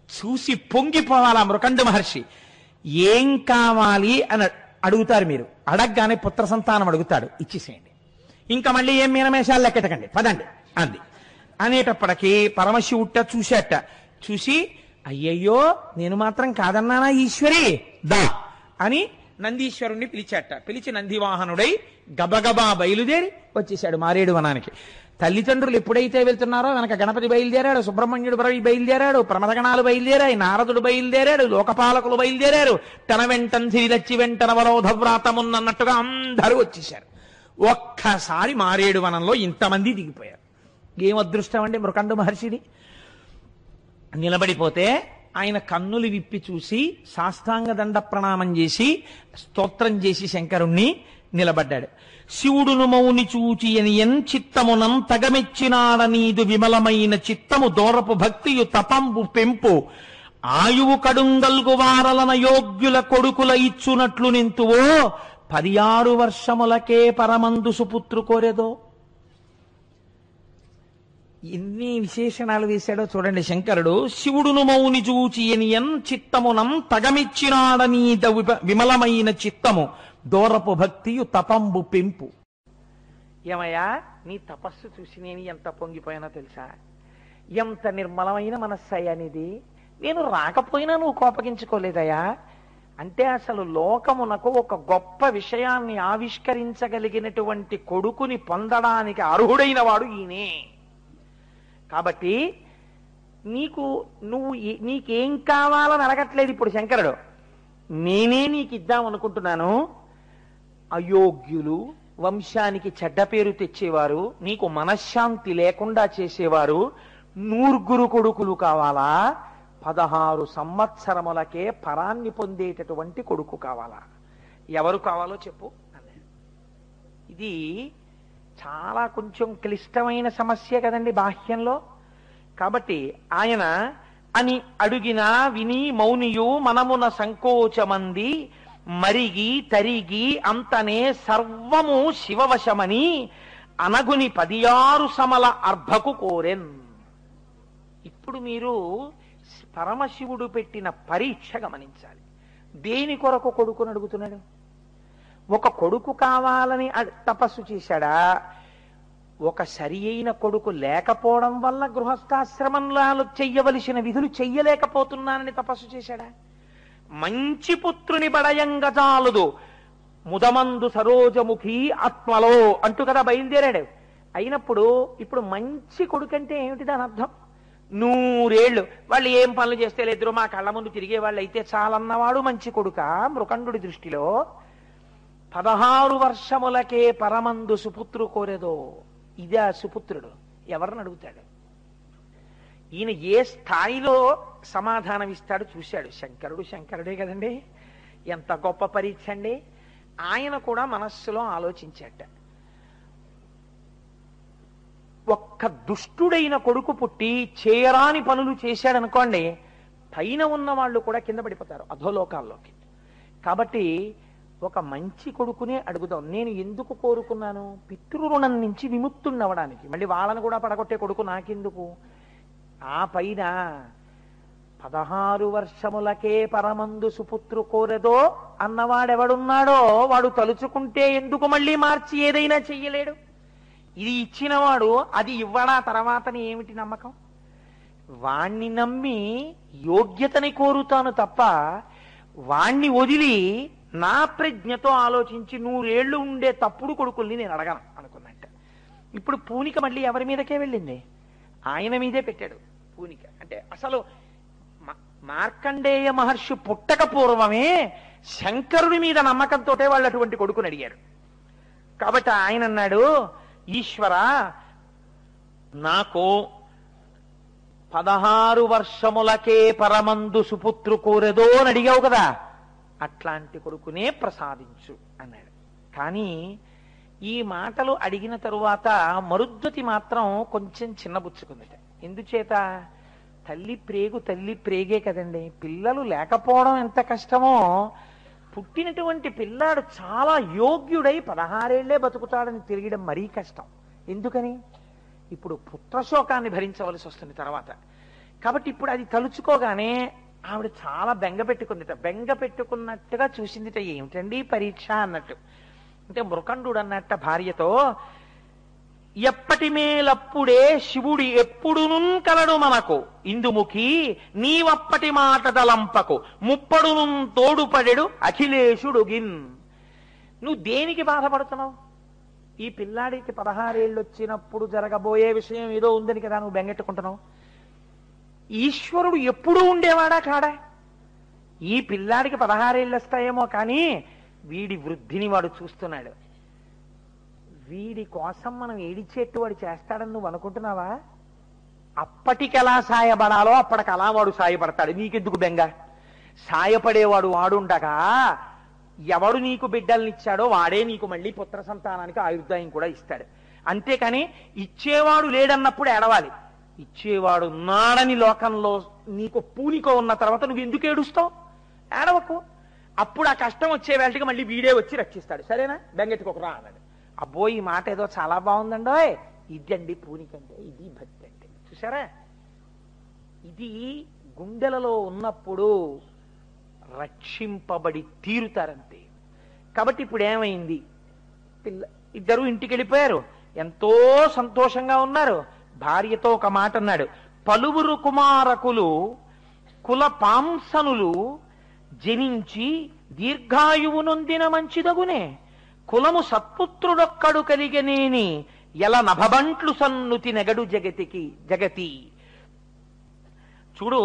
చూసి పొంగిపోవాలి ఆ మృకండ మహర్షి. ఏం కావాలి అని అడుగుతారు మీరు. అడగగానే పుత్ర సంతానం అడుగుతాడు, ఇచ్చేసేయండి. ఇంకా మళ్ళీ ఏం మీనమేషాలు లెక్కెట్టకండి, పదండి అంది. అనేటప్పటికీ పరమశివుట్ట చూశాట. చూసి అయ్యయ్యో నేను మాత్రం కాదన్నానా ఈశ్వరి, దా అని నందీశ్వరుణ్ణి పిలిచాట. పిలిచి నందివాహనుడై గబగబా బయలుదేరి వచ్చేశాడు మారేడు వనానికి. తల్లిదండ్రులు ఎప్పుడైతే వెళ్తున్నారో వెనక గణపతి బయలుదేరాడు, సుబ్రహ్మణ్యుడు బయలుదేరాడు, ప్రమదగణాలు బయలుదేరాయి, నారదుడు బయలుదేరాడు, లోకపాలకులు బయలుదేరారు. తన వెంటన్ సిరిదచ్చి వెంటన వరోధ వ్రాతమున్నట్టుగా అందరూ వచ్చేశారు. ఒక్కసారి మారేడు వనంలో ఇంతమంది దిగిపోయారు. ఏం అదృష్టం అండి మృకండ మహర్షిది. నిలబడిపోతే ఆయన కన్నులు విప్పి చూసి సాష్టాంగ దండ ప్రణామం చేసి స్తోత్రం చేసి శంకరుణ్ణి నిలబడ్డాడు. శివుడును మౌని చూచి ఎన్ చిత్తమునం తగమెచ్చినాడనీదు విమలమైన చిత్తము దూరపు భక్తియు తపంబు పెంపు ఆయువు కడుంగల్గు వారలన యోగ్యుల కొడుకుల ఇచ్చునట్లు నింతువో 16 వర్షములకే పరమందు సుపుత్రు కోరెదో. ఎన్ని విశేషణాలు వేశాడో చూడండి శంకరుడు. శివుడును మౌని చూచి ఎన్ చిత్తమునం తగమిచ్చినాడనీద విమలమైన చిత్తము దూరపు భక్తియు తపంబు పెంపు. ఏమయ్యా నీ తపస్సు చూసి నేను ఎంత పొంగిపోయానో తెలుసా? ఎంత నిర్మలమైన మనస్సయ్యా నీది. నేను రాకపోయినా నువ్వు కోపగించుకోలేదయ్యా. అంటే అసలు లోకమునకు ఒక గొప్ప విషయాన్ని ఆవిష్కరించగలిగినటువంటి కొడుకుని పొందడానికి అర్హుడైన వాడు ఈయనే. కాబట్టి నీకేం కావాలని అడగట్లేదు ఇప్పుడు శంకరుడు. నేనే నీకు ఇద్దాం అనుకుంటున్నాను. అయోగ్యులు, వంశానికి చెడ్డ పేరు తెచ్చేవారు, నీకు మనశ్శాంతి లేకుండా చేసేవారు 100 కొడుకులు కావాలా? 16 సంవత్సరములకే పరాన్ని పొందేటటువంటి కొడుకు కావాలా? ఎవరు కావాలో చెప్పు అన్నాడు. ఇది చాలా కొంచెం క్లిష్టమైన సమస్య కదండి బాహ్యంలో. కాబట్టి ఆయన అని అడుగినా విని మౌనియు మనమున సంకోచమంది మరిగి తరిగి అంతనే సర్వము శివవశమని అనగుని 16 సమల అర్భకు కోరెన్. ఇప్పుడు మీరు పరమశివుడు పెట్టిన పరీక్ష గమనించాలి. దేని కొరకు కొడుకుని అడుగుతున్నాడు? ఒక కొడుకు కావాలని తపస్సు చేశాడా? ఒక సరి అయిన కొడుకు లేకపోవడం వల్ల గృహస్థాశ్రమంలో చెయ్యవలసిన విధులు చెయ్యలేకపోతున్నానని తపస్సు చేశాడా? మంచి పుత్రుని బడయంగ చాలుదు ముదమందు సరోజముఖి ఆత్మలో అంటూ కదా బయలుదేరాడు. అయినప్పుడు ఇప్పుడు మంచి కొడుకంటే ఏమిటి దాని అర్థం? 100 ఏళ్ళు వాళ్ళు ఏం పనులు చేస్తే లేదురో మా కళ్ళ ముందు తిరిగే వాళ్ళు అయితే చాలన్నవాడు మంచి కొడుక మృకండుడి దృష్టిలో? 16 వర్షములకే పరమందు సుపుత్రు కోరేదో. ఇదే సుపుత్రుడు. ఎవరిని అడుగుతాడు? ఈయన ఏ స్థాయిలో సమాధానం ఇస్తాడు చూశాడు. శంకరుడే కదండి. ఎంత గొప్ప పరీక్ష అండి. ఆయన కూడా మనస్సులో ఆలోచించాట. ఒక్క దుష్టుడైన కొడుకు పుట్టి చేయరాని పనులు చేశాడనుకోండి, పైన ఉన్న వాళ్ళు కూడా కింద పడిపోతారు అధోలోకాల్లోకి. కాబట్టి ఒక మంచి కొడుకునే అడుగుదాం. నేను ఎందుకు కోరుకున్నాను? పితృరుణం నుంచి విముక్తున్నవడానికి. మళ్ళీ వాళ్ళను కూడా పడగొట్టే కొడుకు నాకెందుకు? ఆ పైన 16 వర్షములకే పరమందు సుపుత్రు కోరెదో అన్నవాడెవడున్నాడో వాడు తలుచుకుంటే ఎందుకు మళ్ళీ మార్చి ఏదైనా చెయ్యలేడు? ఇది ఇచ్చినవాడు అది ఇవ్వడా తర్వాతని ఏమిటి నమ్మకం? వాణ్ణి నమ్మి యోగ్యతని కోరుతాను తప్ప వాణ్ణి వదిలి నా ప్రజ్ఞతో ఆలోచించి 100 ఏళ్ళు ఉండే తప్పుడు కొడుకుల్ని నేను అడగను అనుకున్నట్ట. ఇప్పుడు పూనిక మళ్ళీ ఎవరి మీదకే వెళ్ళింది? ఆయన మీదే పెట్టాడు పూనిక. అంటే అసలు మార్కండేయ మహర్షి పుట్టక పూర్వమే శంకరుని మీద నమ్మకంతో వాళ్ళు అటువంటి కొడుకుని అడిగారు. కాబట్టి ఆయన అన్నాడు, ఈశ్వర నాకు 16 వర్షములకే పరమందు సుపుత్రు కోరెదో అని అడిగావు కదా, అట్లాంటి కొడుకునే ప్రసాదించు అన్నాడు. కానీ ఈ మాటలు అడిగిన తరువాత మరుద్వతి మాత్రం కొంచెం చిన్నబుచ్చుకుందట. ఎందుచేత? తల్లి ప్రేగే కదండి. పిల్లలు లేకపోవడం ఎంత కష్టమో, పుట్టినటువంటి పిల్లాడు చాలా యోగ్యుడై 16 ఏళ్లే బతుకుతాడని తిరగడం మరీ కష్టం. ఎందుకని? ఇప్పుడు పుత్రశోకాన్ని భరించవలసి వస్తుంది తర్వాత. కాబట్టి ఇప్పుడు అది తలుచుకోగానే ఆవిడ చాలా బెంగ పెట్టుకుందిట. బెంగ పెట్టుకున్నట్టుగా చూసిందిట. ఏమిటండి పరీక్ష అన్నట్టు. అంటే మృకండు అన్నట్ట భార్యతో, ఎప్పటి మేలప్పుడే శివుడి ఎప్పుడును కలడు మనకు ఇందుముఖి నీవప్పటి మాట తలంపకు ముప్పడును తోడుపడెడు అఖిలేశుడుగిన్. నువ్వు దేనికి బాధపడుతున్నావు? ఈ పిల్లాడికి 16 ఏళ్ళు వచ్చినప్పుడు జరగబోయే విషయం ఏదో ఉందని కదా నువ్వు బెంగెట్టుకుంటున్నావు. ఈశ్వరుడు ఎప్పుడూ ఉండేవాడా కాడా? ఈ పిల్లాడికి 16 ఏళ్ళు వస్తాయేమో, కానీ వీడి వృద్ధిని వాడు చూస్తున్నాడు. వీడి కోసం మనం ఏడిచేట్టు వాడు చేస్తాడని నువ్వు అనుకుంటున్నావా? అప్పటికెలా సాయపడాలో అప్పటికలా వాడు సాయపడతాడు. నీకెందుకు బెంగ? సాయపడేవాడు వాడుండగా ఎవడు నీకు బిడ్డల్నిచ్చాడో వాడే నీకు మళ్ళీ పుత్ర సంతానానికి ఆయుర్దాయం కూడా ఇస్తాడు. అంతేకాని ఇచ్చేవాడు లేడన్నప్పుడు ఏడవాలి. ఇచ్చేవాడు ఉన్నాడని లోకంలో నీకు పూనికో ఉన్న తర్వాత నువ్వు ఎందుకు ఏడుస్తావు? ఏడవకు. అప్పుడు ఆ కష్టం వచ్చే వేళకి మళ్ళీ వీడే వచ్చి రక్షిస్తాడు. సరేనా? బెంగెట్టుకోకరా అన్నాడు. అబ్బో ఈ మాట ఏదో చాలా బాగుందండో. ఇదండి పూనికంటే, ఇది భక్తి అంటే. చూసారా? ఇది గుండెలలో ఉన్నప్పుడు రక్షింపబడి తీరుతారంతే. కాబట్టి ఇప్పుడు ఏమైంది? ఇద్దరు ఇంటికి వెళ్ళిపోయారు. ఎంతో సంతోషంగా ఉన్నారు. భార్యతో ఒక మాట అన్నాడు. పలువురు కుమారకులు కుల పాంసనులు జనించి దీర్ఘాయువు నొందిన మంచిదగునే కులము సత్పుత్రుడొక్కడు కలిగనేని ఎల నభబంట్లు సన్నుతి నెగడు జగతి. చూడు,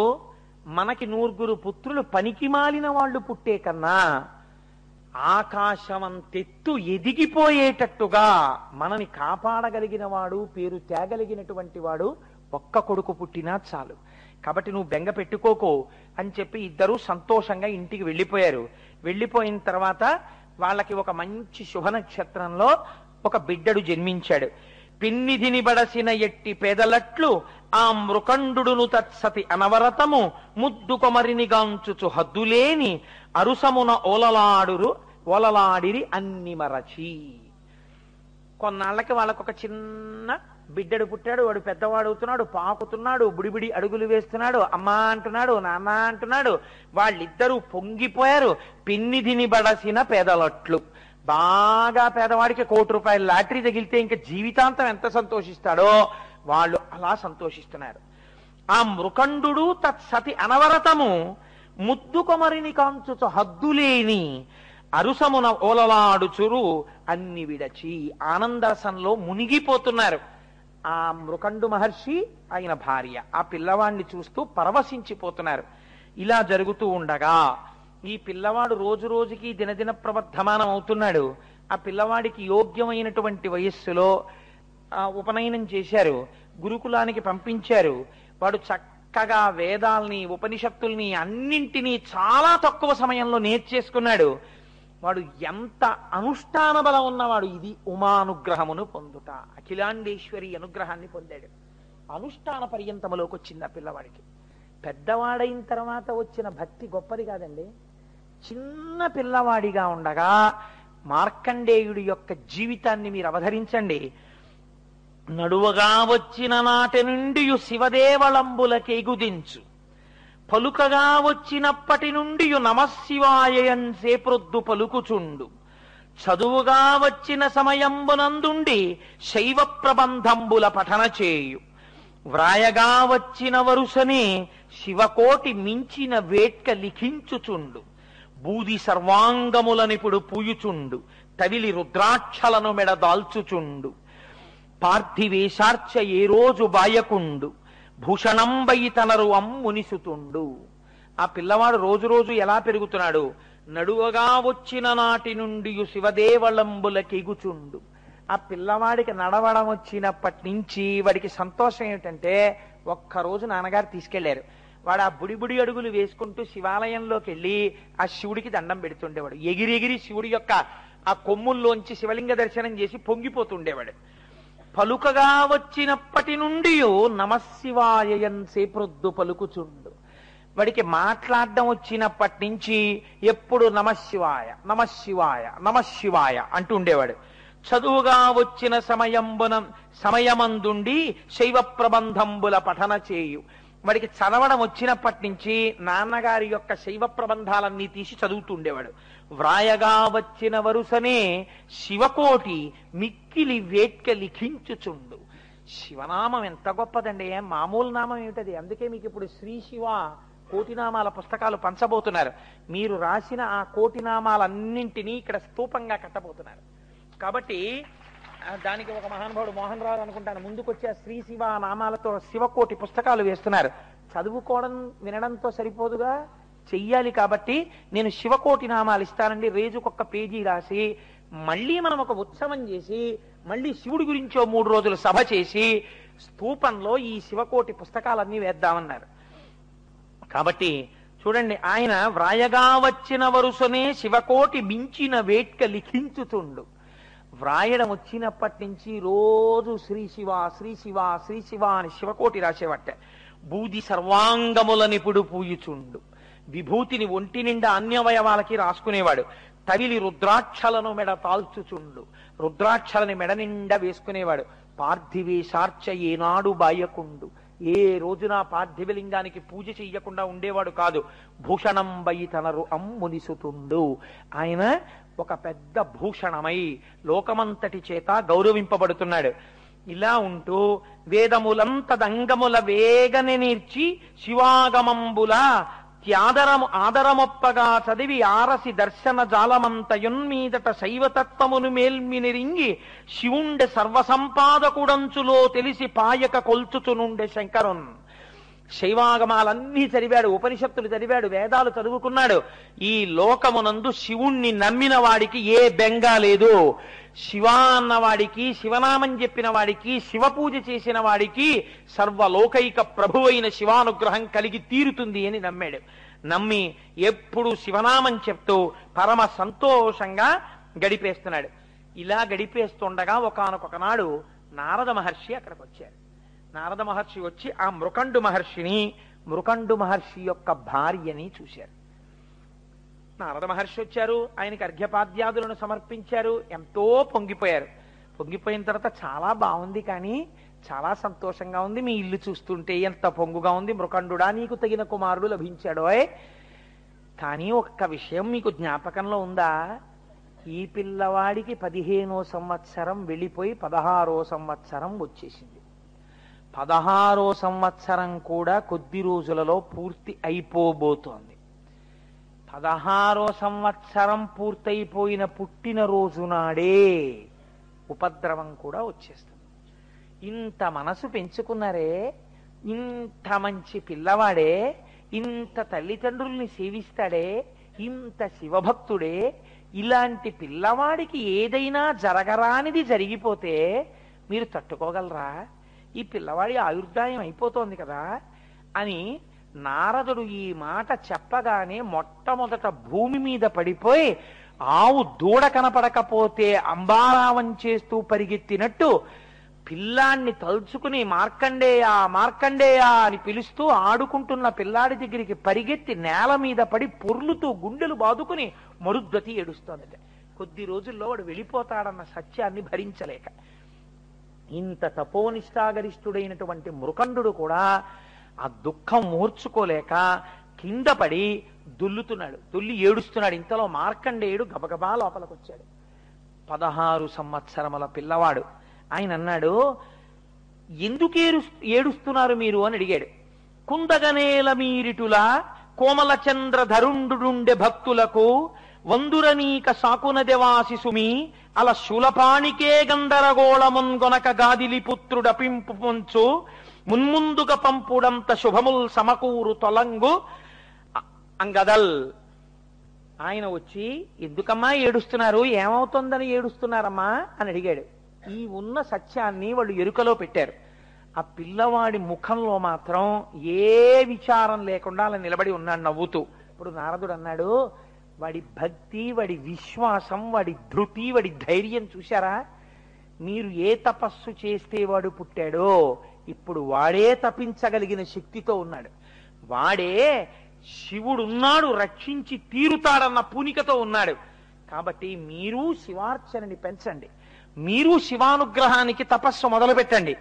మనకి 9 పుత్రులు పనికి మాలిన వాళ్ళు పుట్టే కన్నా ఆకాశమంతెత్తు ఎదిగిపోయేటట్టుగా మనని కాపాడగలిగిన వాడు, పేరు తేగలిగినటువంటి వాడు ఒక్క కొడుకు పుట్టినా చాలు. కాబట్టి నువ్వు బెంగ పెట్టుకోకు అని చెప్పి ఇద్దరు సంతోషంగా ఇంటికి వెళ్ళిపోయారు. వెళ్ళిపోయిన తర్వాత వాళ్ళకి ఒక మంచి శుభ నక్షత్రంలో ఒక బిడ్డడు జన్మించాడు. పిన్నిధిని బడసిన ఎట్టి పేదలట్లు ఆ మృకండును తత్సతి అనవరతము ముద్దు కొమరిని గాంచుచు హద్దులేని అరుసమున ఓలలాడిరి అన్ని మరచి. కొన్నాళ్ళకి వాళ్ళకు ఒక చిన్న బిడ్డడు పుట్టాడు. వాడు పెద్దవాడు అవుతున్నాడు, పాకుతున్నాడు, బుడిబిడి అడుగులు వేస్తున్నాడు, అమ్మా అంటున్నాడు, నాన్న అంటున్నాడు. వాళ్ళిద్దరూ పొంగిపోయారు. పిన్నిధిని బడసిన పేదలట్లు. బాగా పేదవాడికి 1 కోటి రూపాయల లాటరీ తగిలితే ఇంకా జీవితాంతం ఎంత సంతోషిస్తాడో వాళ్ళు అలా సంతోషిస్తున్నారు. ఆ మృకండు తత్సతి అనవరతము ముద్దు కొమరిని కాంచుచు హద్దులేని అరుసమున ఓలలాడుచురు అన్ని విడచి ఆనందరసంలో మునిగిపోతున్నారు. ఆ మృకండు మహర్షి, ఆయన భార్య, ఆ పిల్లవాడిని చూస్తూ పరవశించిపోతున్నారు. ఇలా జరుగుతూ ఉండగా ఈ పిల్లవాడు రోజు రోజుకి దినదిన ప్రవర్ధమానం అవుతున్నాడు. ఆ పిల్లవాడికి యోగ్యమైనటువంటి వయస్సులో ఉపనయనం చేశారు, గురుకులానికి పంపించారు. వాడు చక్కగా వేదాల్ని, ఉపనిషత్తుల్ని అన్నింటినీ చాలా తక్కువ సమయంలో నేర్చేసుకున్నాడు. వాడు ఎంత అనుష్ఠాన బలం ఉన్నవాడు. ఇది ఉమానుగ్రహమును పొందుట, అఖిలాండేశ్వరి అనుగ్రహాన్ని పొందాడు. అనుష్ఠాన పర్యంతములోకి వచ్చింది ఆ పిల్లవాడికి. పెద్దవాడైన తర్వాత వచ్చిన భక్తి గొప్పది కాదండి. చిన్న పిల్లవాడిగా ఉండగా మార్కండేయుడి యొక్క జీవితాన్ని మీరు అవధరించండి. నడువగా వచ్చిన నాటి నుండి శివదేవళంబులకెగుదించు పలుకగా వచ్చినప్పటి నుండి నమశివాయన్సే ప్రొద్దు పలుకుచుండు చదువుగా వచ్చిన సమయంబునందుండి శైవ ప్రబంధంబుల పఠన చేయు వ్రాయగా వచ్చిన వరుసనే శివకోటి మించిన వేట్క లిఖించుచుండు బూది సర్వాంగములనిపుడు పూయుచుండు తవిలి రుద్రాక్షలను మెడదాల్చుచుండు పార్థివేశార్చ ఏ రోజు బాయకుండు భూషణంబై తనరు అమ్మునిసుతుండు. ఆ పిల్లవాడు రోజు రోజు ఎలా పెరుగుతున్నాడు? నడువగా వచ్చిన నాటి నుండి శివదేవళంబులకెగుచుండు. ఆ పిల్లవాడికి నడవడం వచ్చినప్పటి నుంచి వాడికి సంతోషం ఏమిటంటే, ఒక్కరోజు నాన్నగారు తీసుకెళ్లారు. వాడు ఆ బుడి అడుగులు వేసుకుంటూ శివాలయంలోకి వెళ్ళి ఆ శివుడికి దండం పెడుతుండేవాడు. ఎగిరి శివుడి యొక్క ఆ కొమ్ముల్లోంచి శివలింగ దర్శనం చేసి పొంగిపోతుండేవాడు. పలుకగా వచ్చినప్పటి నుండి నమశివాయన్ సేప్రొద్దు పలుకుచుండు. వాడికి మాట్లాడడం వచ్చినప్పటి నుంచి ఎప్పుడు నమశివాయ నమశివాయ నమశివాయ అంటూ ఉండేవాడు. చదువుగా వచ్చిన సమయమందుండి శైవ ప్రబంధంబుల పఠన చేయు. వాడికి చదవడం వచ్చినప్పటి నుంచి నాన్నగారి యొక్క శైవ ప్రబంధాలన్నీ తీసి చదువుతుండేవాడు. వ్రాయగా వచ్చిన వరుసనే శివకోటి మిక్కిలి వేట్క లిఖించుచుండు. శివనామం ఎంత గొప్పదండి, మామూలు నామం ఏమిటది. అందుకే మీకు ఇప్పుడు శ్రీ శివ కోటినామాల పుస్తకాలు పంచబోతున్నారు. మీరు రాసిన ఆ కోటినామాలన్నింటినీ ఇక్కడ స్తూపంగా కట్టబోతున్నారు. కాబట్టి దానికి ఒక మహానుభావుడు మోహన్ రావు అనుకుంటాను ముందుకొచ్చి ఆ శ్రీ శివ నామాలతో శివకోటి పుస్తకాలు వేస్తున్నారు. చదువుకోవడం వినడంతో సరిపోదుగా, చెయ్యాలి. కాబట్టి నేను శివకోటి నామాలు ఇస్తానండి, రోజుకొక్క పేజీ రాసి మళ్ళీ మనం ఒక ఉత్సవం చేసి మళ్ళీ శివుడి గురించో 3 రోజులు సభ చేసి స్తూపంలో ఈ శివకోటి పుస్తకాలన్నీ వేద్దామన్నారు. కాబట్టి చూడండి, ఆయన వ్రాయగా వచ్చిన వరుసనే శివకోటి మించిన వేట్క లిఖించుతుండు. వ్రాయడం వచ్చినప్పటి నుంచి రోజు శ్రీ శివ శ్రీ శివ శ్రీ శివ అని శివకోటి రాసేవట్ట. బూది సర్వాంగముల నిపుడు పూయుచుండు. విభూతిని ఒంటి నిండా అన్యవయవాలకి రాసుకునేవాడు. తవిలి రుద్రాక్షలను మెడ తాల్చుచుండు. రుద్రాక్షలని మెడ నిండా వేసుకునేవాడు. పార్థివేశార్చ ఏనాడు బాయకుండు. ఏ రోజున పార్థివలింగానికి పూజ చెయ్యకుండా ఉండేవాడు కాదు. భూషణం బయితనరు అమ్మునిసుతుండు. ఆయన ఒక పెద్ద భూషణమై లోకమంతటి చేత గౌరవింపబడుతున్నాడు. ఇలా ఉంటూ వేదములంతదంగముల వేగని నేర్చి శివాగమంబుల ఆదరమొప్పగా చదివి ఆరసి దర్శన జాలమంతయున్మీదట శైవతత్వమును మేల్మినిరింగి శివుండె సర్వసంపాదకుడంచులో తెలిసి పాయక కొల్చుచునుండే శంకరున్. శైవాగమాలన్నీ చదివాడు, ఉపనిషత్తులు చదివాడు, వేదాలు చదువుకున్నాడు. ఈ లోకమునందు శివుణ్ణి నమ్మిన వాడికి ఏ బెంగా లేదు. శివ అన్నవాడికి, శివనామం చెప్పిన వాడికి, శివ పూజ చేసిన వాడికి సర్వలోకైక ప్రభువైన శివానుగ్రహం కలిగి తీరుతుంది అని నమ్మాడు. నమ్మి ఎప్పుడు శివనామం చెప్తూ పరమ సంతోషంగా గడిపేస్తున్నాడు. ఇలా గడిపేస్తుండగా ఒకానొకనాడు నారద మహర్షి అక్కడికి వచ్చారు. నారద మహర్షి వచ్చి ఆ మృకండు మహర్షి యొక్క భార్యని చూశారు. నారద మహర్షి వచ్చారు, ఆయనకి అర్ఘ్యపాద్యాదులను సమర్పించారు. ఎంతో పొంగిపోయారు. పొంగిపోయిన తర్వాత చాలా బాగుంది, కానీ చాలా సంతోషంగా ఉంది, మీ ఇల్లు చూస్తుంటే ఎంత పొంగుగా ఉంది, మృకండుడా నీకు తగిన కుమారుడు లభించాడోయ్. కానీ ఒక్క విషయం మీకు జ్ఞాపకంలో ఉందా? ఈ పిల్లవాడికి 15వ సంవత్సరం వెళ్ళిపోయి 16వ సంవత్సరం వచ్చేసింది. 16వ సంవత్సరం కూడా కొద్ది రోజులలో పూర్తి అయిపోబోతోంది. 16వ సంవత్సరం పూర్తయిపోయిన పుట్టినరోజు నాడే ఉపద్రవం కూడా వచ్చేస్తుంది. ఇంత మనసు పెంచుకున్నారే, ఇంత మంచి పిల్లవాడే, ఇంత తల్లిదండ్రుల్ని సేవిస్తాడే, ఇంత శివభక్తుడే, ఇలాంటి పిల్లవాడికి ఏదైనా జరగరానిది జరిగిపోతే మీరు తట్టుకోగలరా? ఈ పిల్లవాడి ఆయుర్దాయం అయిపోతోంది కదా అని నారదుడు ఈ మాట చెప్పగానే మొట్టమొదట భూమి మీద పడిపోయి ఆవు దూడ కనపడకపోతే అంబారావం చేస్తూ పరిగెత్తినట్టు పిల్లాన్ని తలుచుకుని మార్కండేయా మార్కండేయా అని పిలుస్తూ ఆడుకుంటున్న పిల్లాడి దగ్గరికి పరిగెత్తి నేల మీద పడి పొర్లుతూ గుండెలు బాదుకుని మరుద్వతి ఏడుస్తోందట. కొద్ది రోజుల్లో వాడు వెళ్ళిపోతాడన్న సత్యాన్ని భరించలేక. ఇంత తపోనిష్టాగరిష్ఠుడైనటువంటి మృకండు కూడా ఆ దుఃఖం మూర్చుకోలేక కింద పడి దుల్లుతున్నాడు, దుల్లి ఏడుస్తున్నాడు. ఇంతలో మార్కండేయుడు గబగబా లోపలికి వచ్చాడు. 16 సంవత్సరముల పిల్లవాడు. ఆయన అన్నాడు, ఎందుకు ఏడుస్తున్నారు మీరు అని అడిగాడు. కుందగనేల మీరిటులా కోమల చంద్ర ధరుండుండె భక్తులకు వందురనీక సాకునదెవాసి సుమి అల శూలపాణికే గందరగోళమున్గొనక గాదిలి పుత్రుడపింపు పొంచు మున్ముందుగా పంపుడంత శుభముల్ సమకూరు తొలంగు అంగదల్. ఆయన వచ్చి, ఎందుకమ్మా ఏడుస్తున్నారు, ఏమవుతోందని ఏడుస్తున్నారమ్మా అని అడిగాడు. ఈ ఉన్న సత్యాన్ని వాళ్ళు ఎరుకలో పెట్టారు. ఆ పిల్లవాడి ముఖంలో మాత్రం ఏ విచారం లేకుండా అలా నిలబడి ఉన్నాడు నవ్వుతూ. ఇప్పుడు నారదుడు అన్నాడు, వాడి భక్తి, వాడి విశ్వాసం, వాడి ధృతి, వాడి ధైర్యం చూశారా? మీరు ఏ తపస్సు చేస్తే వాడు పుట్టాడో ఇప్పుడు వాడే తపించగలిగిన శక్తితో ఉన్నాడు. వాడే శివుడున్నాడు, రక్షించి తీరుతాడన్న పూనికతో ఉన్నాడు. కాబట్టి మీరు శివార్చనని పెంచండి, మీరు శివానుగ్రహానికి తపస్సు మొదలు పెట్టండి.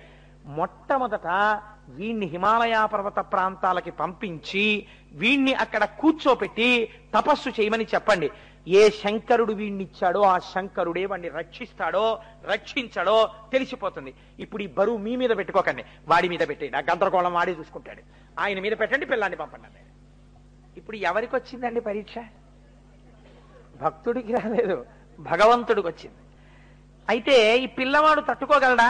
మొట్టమొదట వీణ్ణి హిమాలయ పర్వత ప్రాంతాలకి పంపించి వీణ్ణి అక్కడ కూర్చోపెట్టి తపస్సు చేయమని చెప్పండి. ఏ శంకరుడు వీణ్ణిచ్చాడో ఆ శంకరుడే వాడిని రక్షిస్తాడో రక్షించాడో తెలిసిపోతుంది. ఇప్పుడు ఈ బరువు మీ మీద పెట్టుకోకండి, వాడి మీద పెట్టండి. ఆ గందరగోళం వాడే చూసుకుంటాడు. ఆయన మీద పెట్టండి, పిల్లాన్ని పంపండి. ఇప్పుడు ఎవరికి వచ్చిందండి పరీక్ష? భక్తుడికి రాలేదు, భగవంతుడికి వచ్చింది. అయితే ఈ పిల్లవాడు తట్టుకోగలడా?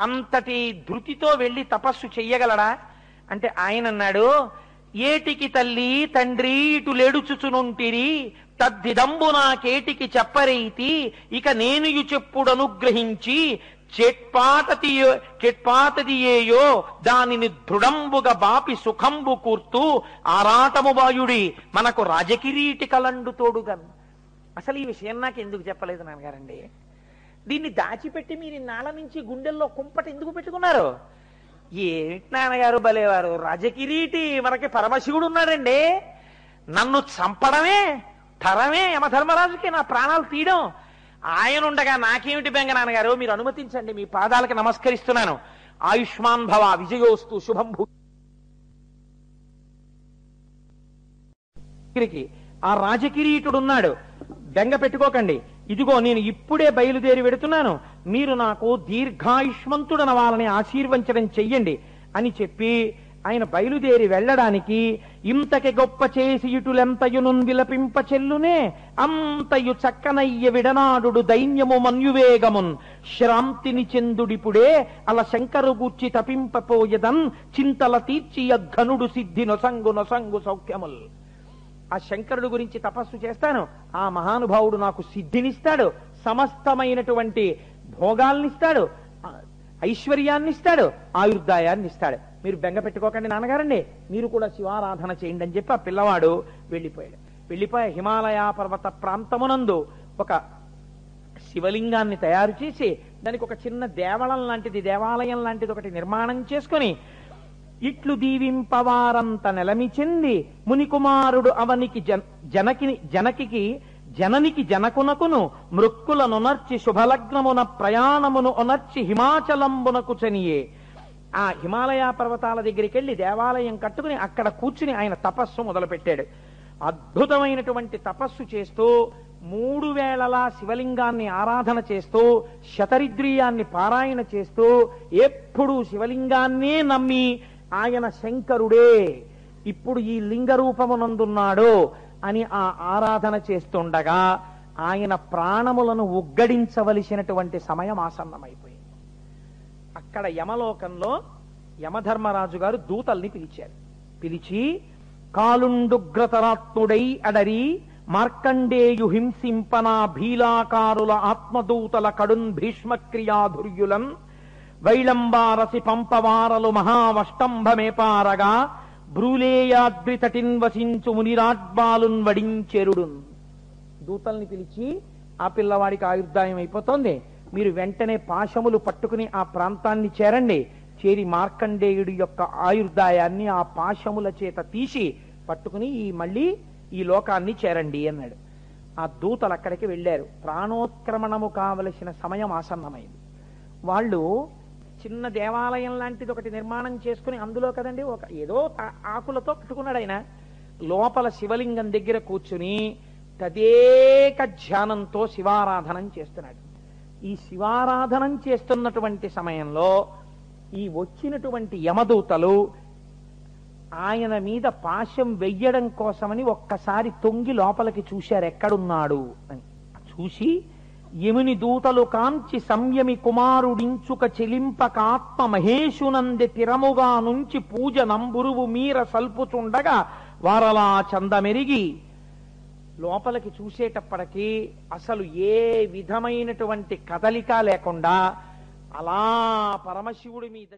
అంతటి ధృతితో వెళ్ళి తపస్సు చెయ్యగలడా అంటే ఆయన అన్నాడు, ఏటికి తల్లి తండ్రి ఇటు లేడుచుచునుంటిరి తద్దిదంబు నాకేటికి చెప్పరైతి ఇక నేను చెప్పుడు అనుగ్రహించి చెట్పాతదియేయో దానిని దృఢంబుగా బాపి సుఖంబు కూర్తూ ఆరాటము బాయుడి మనకు రాజకిరీటి కలండు తోడుగన్. అసలు ఈ విషయం నాకు ఎందుకు చెప్పలేదు నాన్నగారండి? దీన్ని దాచిపెట్టి మీరు ఇన్నాళ్ళ నుంచి గుండెల్లో కుంపట ఎందుకు పెట్టుకున్నారు? ఏంటి నాన్నగారు బలేవారు, రాజకిరీటి మనకి పరమశివుడు ఉన్నాడండి. నన్ను చంపడమే తరమే యమధర్మరాజుకి నా ప్రాణాలు తీయడం. ఆయన ఉండగా నాకేమిటి బెంగ నాన్నగారు? మీరు అనుమతించండి, మీ పాదాలకి నమస్కరిస్తున్నాను. ఆయుష్మాన్ భవ, విజయోస్తు, శుభం భూ. ఆ రాజకిరీటుడున్నాడు, బెంగ పెట్టుకోకండి. ఇదిగో నేను ఇప్పుడే బయలుదేరి వెడుతున్నాను, మీరు నాకు దీర్ఘాయుష్మంతుడనవాలని ఆశీర్వచనం చెయ్యండి అని చెప్పి ఆయన బయలుదేరి వెళ్ళడానికి ఇంతకి గొప్ప చేసి ఇటులెంతయును విలపింప చెల్లునే అంతయు చక్కనయ్య విడనాడు దైన్యము మన్యువేగమున్ శ్రాంతిని చెందుడిపుడే అల శంకరు గూర్చి తపింపపోయదన్ చింతల తీర్చి అఘనుడు సిద్ధి నొసంగు నొసంగు సౌఖ్యముల్. ఆ శంకరుడు గురించి తపస్సు చేస్తాను, ఆ మహానుభావుడు నాకు సిద్ధినిస్తాడు, సమస్తమైనటువంటి భోగాల్నిస్తాడు, ఐశ్వర్యాన్నిస్తాడు, ఆయుర్దాయాన్ని ఇస్తాడు. మీరు బెంగ పెట్టుకోకండి నాన్నగారండి, మీరు కూడా శివారాధన చేయండి అని చెప్పి ఆ పిల్లవాడు వెళ్ళిపోయాడు. వెళ్ళిపోయి హిమాలయ పర్వత ప్రాంతమునందు ఒక శివలింగాన్ని తయారు చేసి దానికి ఒక చిన్న దేవాలయం లాంటిది ఒకటి నిర్మాణం చేసుకొని ఇట్లు దీవింపవారంత నెలమి చెంది మునికుమారుడు అవనికి జననికి జనకునకును మృక్కులనొనర్చి శుభలగ్నమున ప్రయాణమును ఒనర్చి హిమాచలంబునకు చనియే. ఆ హిమాలయ పర్వతాల దగ్గరికి వెళ్లి దేవాలయం కట్టుకుని అక్కడ కూర్చుని ఆయన తపస్సు మొదలుపెట్టాడు. అద్భుతమైనటువంటి తపస్సు చేస్తూ 3 వేళలా శివలింగాన్ని ఆరాధన చేస్తూ శతరిద్రియాన్ని పారాయణ చేస్తూ ఎప్పుడు శివలింగాన్నే నమ్మి ఆయన శంకరుడే ఇప్పుడు ఈ లింగ రూపమునందున్నాడు అని ఆ ఆరాధన చేస్తుండగా ఆయన ప్రాణములను ఉగ్గడించవలసినటువంటి సమయం ఆసన్నమైపోయింది. అక్కడ యమలోకంలో యమధర్మరాజు గారు దూతల్ని పిలిచారు. పిలిచి కాలుండుగ్రతరాత్ముడై అడరి మార్కండేయు హింసింపనా భీలాకారుల ఆత్మదూతల కడున్ భీష్మక్రియాధుర్యులం వైళంబారసి పంపవారలు మహావష్టంభమేపారగా బ్రూలేయాద్రితటిన్ వసించు మునిరాడ్బాలున్ వడించెరుడున్. దూతల్ని పిలిచి ఆ పిల్లవాడికి ఆయుర్దాయం అయిపోతోంది, మీరు వెంటనే పాశములు పట్టుకుని ఆ ప్రాంతాన్ని చేరండి, చేరి మార్కండేయుడి యొక్క ఆయుర్దాయాన్ని ఆ పాశముల చేత తీసి పట్టుకుని మళ్ళీ ఈ లోకాన్ని చేరండి అన్నాడు. ఆ దూతలు అక్కడికి వెళ్ళారు. ప్రాణోత్క్రమణము కావలసిన సమయం ఆసన్నమైంది. వాళ్ళు చిన్న దేవాలయం లాంటిది ఒకటి నిర్మాణం చేసుకుని అందులో కదండి ఒక ఏదో ఆకులతో కట్టుకున్నాడు ఆయన. లోపల శివలింగం దగ్గర కూర్చుని తదేక ధ్యానంతో శివారాధనం చేస్తున్నాడు. ఈ శివారాధనం చేస్తున్నటువంటి సమయంలో ఈ వచ్చినటువంటి యమదూతలు ఆయన మీద పాశం వెయ్యడం కోసమని ఒక్కసారి తొంగి లోపలికి చూశారు ఎక్కడున్నాడు అని. చూసి యముని దూతలు కాంచి సంయమి కుమారుడించుక చెలింపకాత్మ మహేశునందె తిరముగా నుంచి పూజ నంబురువు మీర సల్పుచుండగా వారలా చందమెరిగి లోపలికి చూసేటప్పటికీ అసలు ఏ విధమైనటువంటి కదలిక లేకుండా అలా పరమశివుడి మీద